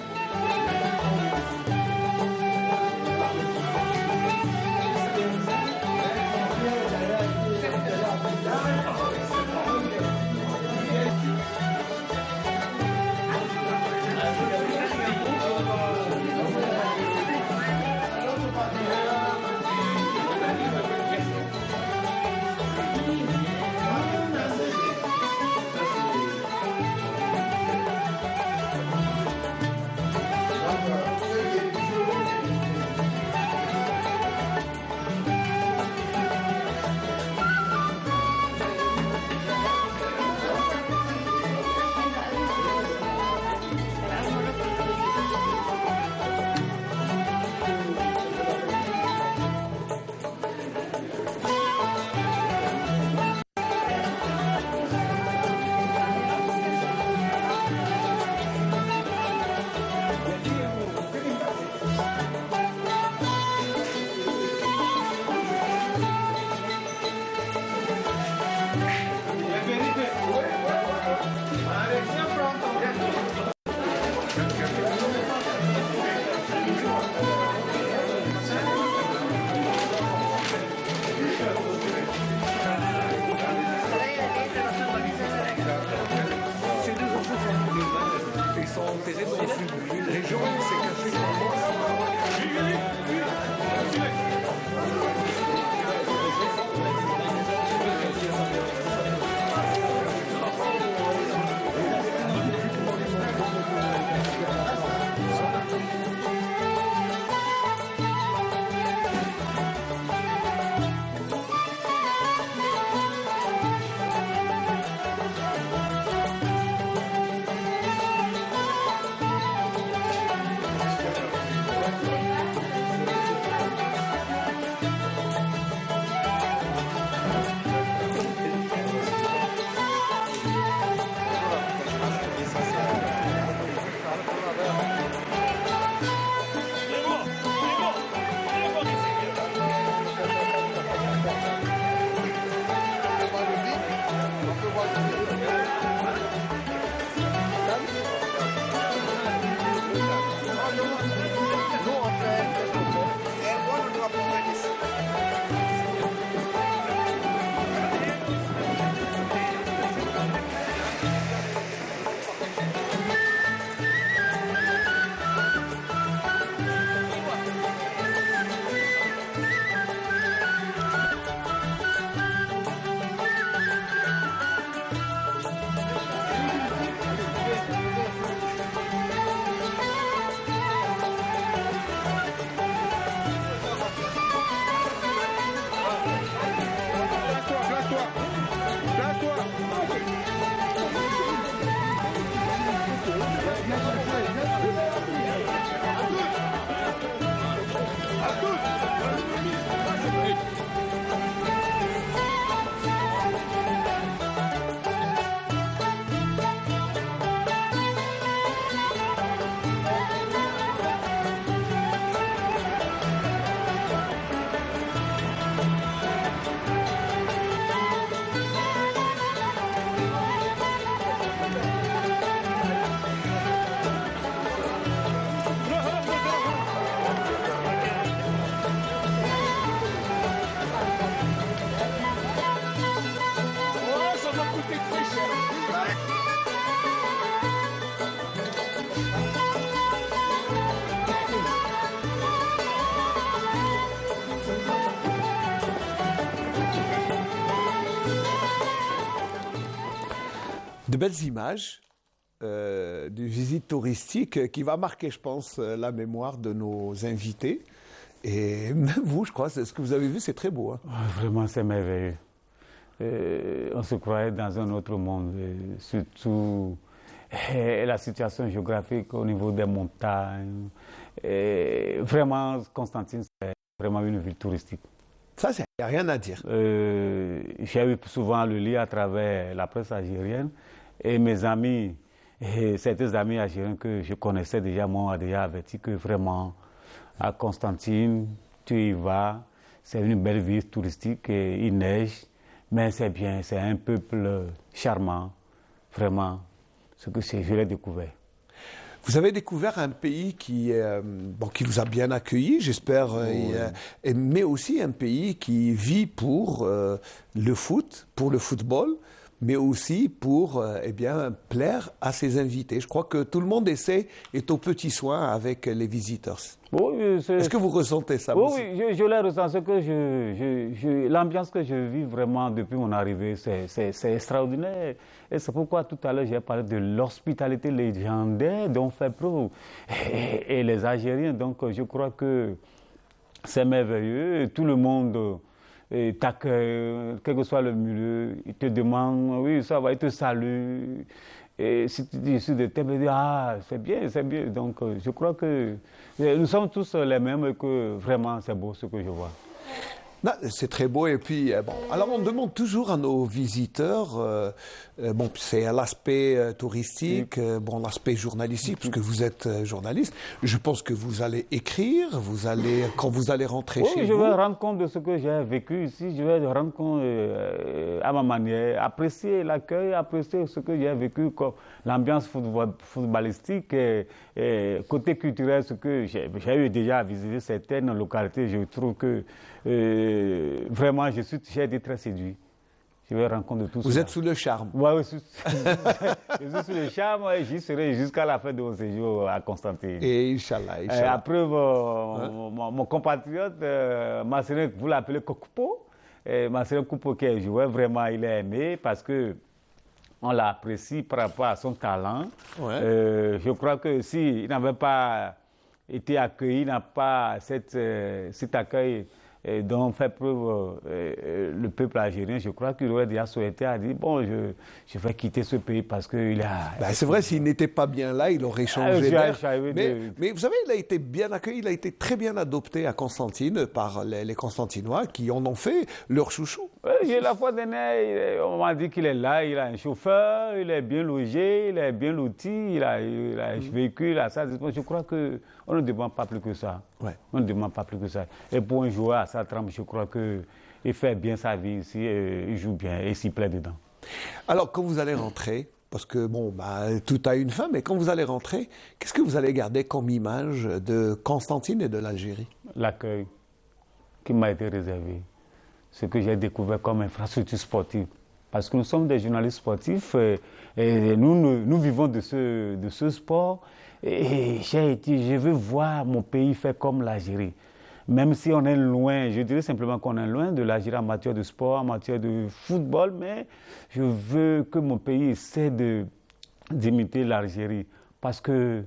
De belles images d'une visite touristique qui va marquer, je pense, la mémoire de nos invités. Et même vous, je crois, ce que vous avez vu, c'est très beau. Hein. Vraiment, c'est merveilleux. On se croyait dans un autre monde, surtout la situation géographique au niveau des montagnes. Vraiment, Constantine, c'est vraiment une ville touristique. Ça, il n'y a rien à dire. J'ai eu souvent le lire à travers la presse algérienne et mes amis, et certains amis algériens que je connaissais déjà, m'ont déjà averti que vraiment, à Constantine, tu y vas, c'est une belle ville touristique, et il neige, mais c'est bien, c'est un peuple charmant, vraiment ce que je l'ai découvert. Vous avez découvert un pays qui vous a bien accueilli, j'espère, mais aussi un pays qui vit pour le foot, pour le football, mais aussi pour plaire à ses invités. Je crois que tout le monde est aux petits soins avec les visiteurs. Oui, est-ce que vous ressentez ça aussi? Oui, je le ressens. L'ambiance que je vis vraiment depuis mon arrivée, c'est extraordinaire. Et c'est pourquoi tout à l'heure j'ai parlé de l'hospitalité légendaire dont fait preuve et les Algériens. Donc je crois que c'est merveilleux. Tout le monde t'accueille, quel que soit le milieu, il te demande, oui, ça va, il te salue. Et si tu dis, je suis de thème, il dit, ah, c'est bien, c'est bien. Donc, je crois que nous sommes tous les mêmes et que vraiment, c'est beau ce que je vois. C'est très beau. Et puis, alors on demande toujours à nos visiteurs, c'est l'aspect touristique, l'aspect journalistique, puisque vous êtes journaliste. Je pense que vous allez écrire, quand vous allez rentrer chez vous. Oui, je vais rendre compte de ce que j'ai vécu ici. Je vais rendre compte à ma manière, apprécier l'accueil, apprécier ce que j'ai vécu, comme l'ambiance footballistique, côté culturel, ce que j'ai eu déjà à visiter certaines localités. Je trouve que vraiment, j'ai été très séduit. Je vais rendre compte de tout ça. Vous êtes sous le charme. Oui, je suis sous le charme et j'y serai jusqu'à la fin de mon séjour à Constantine. Et Inch'Allah. Après, mon compatriote, Marcelin, vous l'appelez Kokupo. Marcelin Koupo qui est joueur, vraiment, il est aimé parce que on l'apprécie par rapport à son talent. Ouais. Je crois que s'il n'avait pas été accueilli, il n'a pas cet accueil dont fait preuve le peuple algérien, je crois qu'il aurait déjà souhaité à dire bon, je vais quitter ce pays parce qu'il a... c'est vrai, s'il n'était pas bien là, il aurait changé d'air. Mais vous savez, il a été bien accueilli, il a été très bien adopté à Constantine par les Constantinois qui en ont fait leur chouchou. Oui, la fois dernière, on m'a dit qu'il est là, il a un chauffeur, il est bien logé, il est bien loti, il a un véhicule, il a ça. Je crois qu'on ne demande pas plus que ça. Ouais. On ne demande pas plus que ça. Et pour un joueur à sa trempe, je crois qu'il fait bien sa vie ici, il joue bien et il s'y plaît dedans. Alors, quand vous allez rentrer, parce que tout a une fin, mais quand vous allez rentrer, qu'est-ce que vous allez garder comme image de Constantine et de l'Algérie? L'accueil qui m'a été réservé, ce que j'ai découvert comme infrastructure sportive. Parce que nous sommes des journalistes sportifs et nous vivons de ce sport. Et je veux voir mon pays faire comme l'Algérie. Même si on est loin, je dirais simplement qu'on est loin de l'Algérie en matière de sport, en matière de football, mais je veux que mon pays essaie d'imiter l'Algérie. Parce que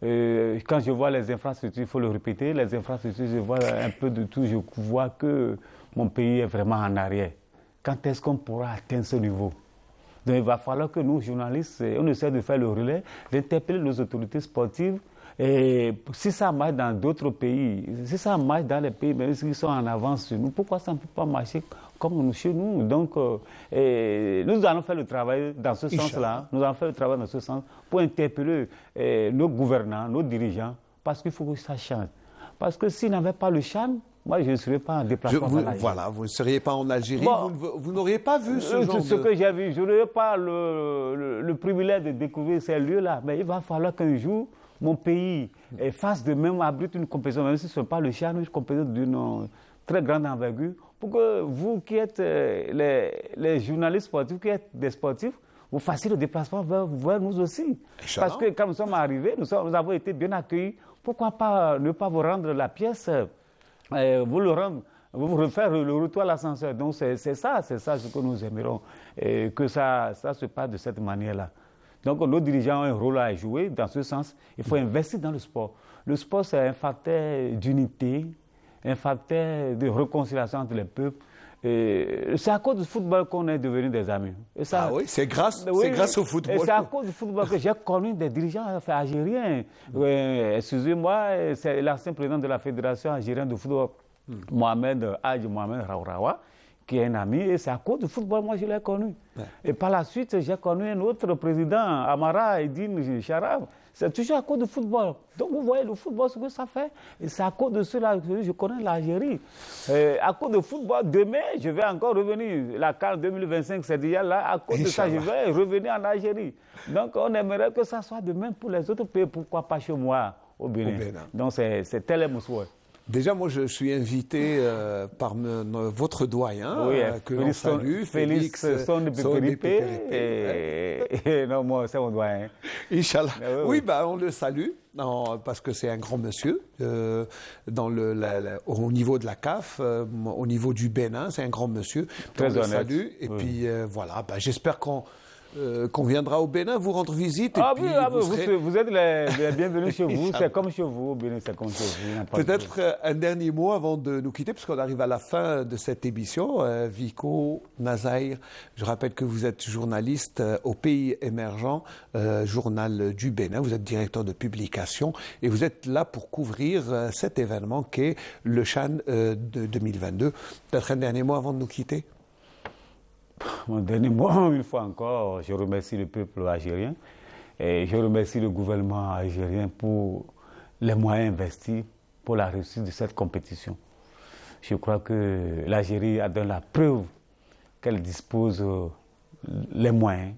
quand je vois les infrastructures, il faut le répéter, les infrastructures, je vois un peu de tout, je vois que mon pays est vraiment en arrière. Quand est-ce qu'on pourra atteindre ce niveau? Donc il va falloir que nous, journalistes, on essaie de faire le relais, d'interpeller nos autorités sportives. Et si ça marche dans d'autres pays, si ça marche dans les pays même qui sont en avance sur nous, pourquoi ça ne peut pas marcher comme chez nous? Donc nous allons faire le travail dans ce sens-là. Nous allons faire le travail dans ce sens pour interpeller nos gouvernants, nos dirigeants, parce qu'il faut que ça change. Parce que s'ils n'avaient pas le charme, moi, je ne serais pas en déplacement. Voilà, vous ne seriez pas en Algérie, vous n'auriez pas vu ce genre Ce que j'ai vu, je n'aurais pas le privilège de découvrir ces lieux-là. Mais il va falloir qu'un jour, mon pays fasse de même, abrite une compétition, même si ce n'est pas le charme, une compétition d'une très grande envergure, pour que vous qui êtes les journalistes sportifs, qui êtes des sportifs, vous fassiez le déplacement vers nous aussi. Parce que quand nous sommes arrivés, nous avons été bien accueillis. Pourquoi pas ne pas vous rendre la pièce, vous le rendre, vous refaire le retour à l'ascenseur. Donc c'est ça ce que nous aimerons, que ça se passe de cette manière-là. Donc nos dirigeants ont un rôle à jouer dans ce sens. Il faut investir dans le sport. Le sport, c'est un facteur d'unité, un facteur de réconciliation entre les peuples. C'est à cause du football qu'on est devenus des amis. Et ça, oui, c'est grâce au football. Et c'est à cause du football que j'ai connu des dirigeants algériens. Excusez-moi, c'est l'ancien président de la Fédération algérienne de football, Mohamed Raourawa, qui est un ami, et c'est à cause du football, moi je l'ai connu. Ouais. Et par la suite, j'ai connu un autre président, Amara Eddine Charab. C'est toujours à cause du football. Donc vous voyez le football, ce que ça fait. Et c'est à cause de cela que je connais l'Algérie. À cause du football, demain, je vais encore revenir. La CAN 2025, c'est déjà là. À cause de ça, je vais revenir en Algérie. Donc on aimerait que ça soit demain pour les autres pays. Pourquoi pas chez moi, au Bénin. Donc c'est tel mon souhait. Déjà, moi, je suis invité par votre doyen, oui, que l'on salue, Félix Sondé-Pépé. Non, moi, c'est mon doyen. Inch'Allah. Oui, bah, on le salue, parce que c'est un grand monsieur. Au niveau de la CAF, au niveau du Bénin, c'est un grand monsieur. Très honnête. On le salue. Et puis, voilà, bah, j'espère qu'on viendra au Bénin vous rendre visite. Ah oui, vous êtes les bienvenus chez vous. C'est comme chez vous, au Bénin, c'est comme chez vous. Peut-être un dernier mot avant de nous quitter, parce qu'on arrive à la fin de cette émission. Vico Nazaïr, je rappelle que vous êtes journaliste au Pays Émergent, journal du Bénin. Vous êtes directeur de publication et vous êtes là pour couvrir cet événement qu'est le Chan de 2022. Peut-être un dernier mot avant de nous quitter. Mon dernier mot, une fois encore, je remercie le peuple algérien et je remercie le gouvernement algérien pour les moyens investis pour la réussite de cette compétition. Je crois que l'Algérie a donné la preuve qu'elle dispose les moyens,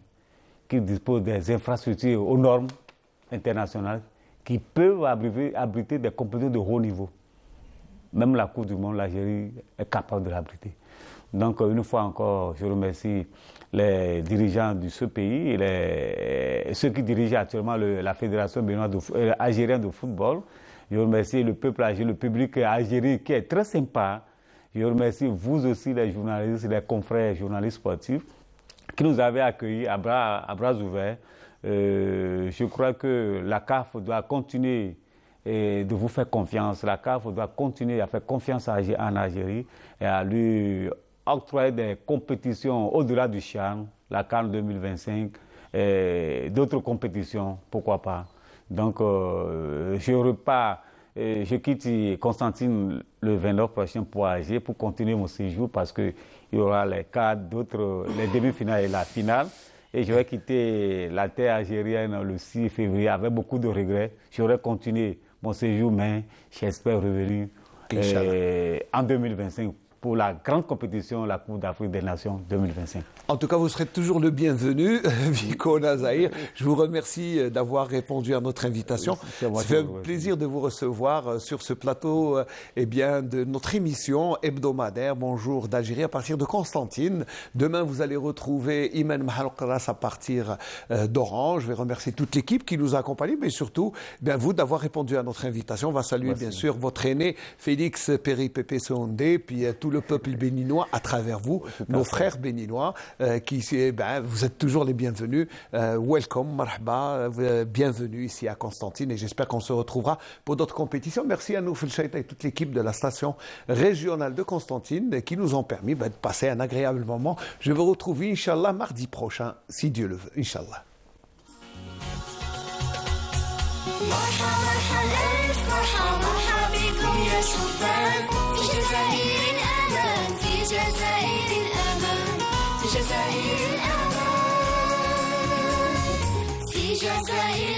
qu'elle dispose des infrastructures aux normes internationales qui peuvent abriter des compétitions de haut niveau. Même la Coupe du Monde, l'Algérie est capable de l'abriter. Donc, une fois encore, je remercie les dirigeants de ce pays et ceux qui dirigent actuellement la Fédération algérienne de football. Je remercie le peuple algérien, le public algérien qui est très sympa. Je remercie vous aussi, les journalistes, les confrères journalistes sportifs, qui nous avez accueillis à bras ouverts. Je crois que la CAF doit continuer de vous faire confiance. La CAF doit continuer à faire confiance en Algérie et à lui octroyer des compétitions au-delà du CHAN, la CAN 2025, et d'autres compétitions, pourquoi pas. Donc, je quitte Constantine le 29 prochain pour Alger pour continuer mon séjour parce qu'il y aura les demi-finales et la finale. Et je vais quitter la terre algérienne le 6 février avec beaucoup de regrets. J'aurais continué mon séjour, mais j'espère revenir en 2025 pour la grande compétition, la Coupe d'Afrique des Nations 2025. En tout cas, vous serez toujours le bienvenu, Vico Nazaïr. Je vous remercie d'avoir répondu à notre invitation. Ça fait un plaisir de vous recevoir sur ce plateau de notre émission hebdomadaire Bonjour d'Algérie à partir de Constantine. Demain, vous allez retrouver Iman Mahalokras à partir d'Oran. Je vais remercier toute l'équipe qui nous a accompagnés, mais surtout vous d'avoir répondu à notre invitation. On va saluer bien sûr votre aîné Félix Pépé Sondé, puis tout le peuple béninois à travers vous, nos frères béninois. Vous êtes toujours les bienvenus. Welcome, marhaba, bienvenue ici à Constantine et j'espère qu'on se retrouvera pour d'autres compétitions. Merci à nous, Felchaït, et toute l'équipe de la station régionale de Constantine qui nous ont permis de passer un agréable moment. Je vais vous retrouver, Inch'Allah, mardi prochain, si Dieu le veut. Inch'Allah. جزائر الأمان في جزائر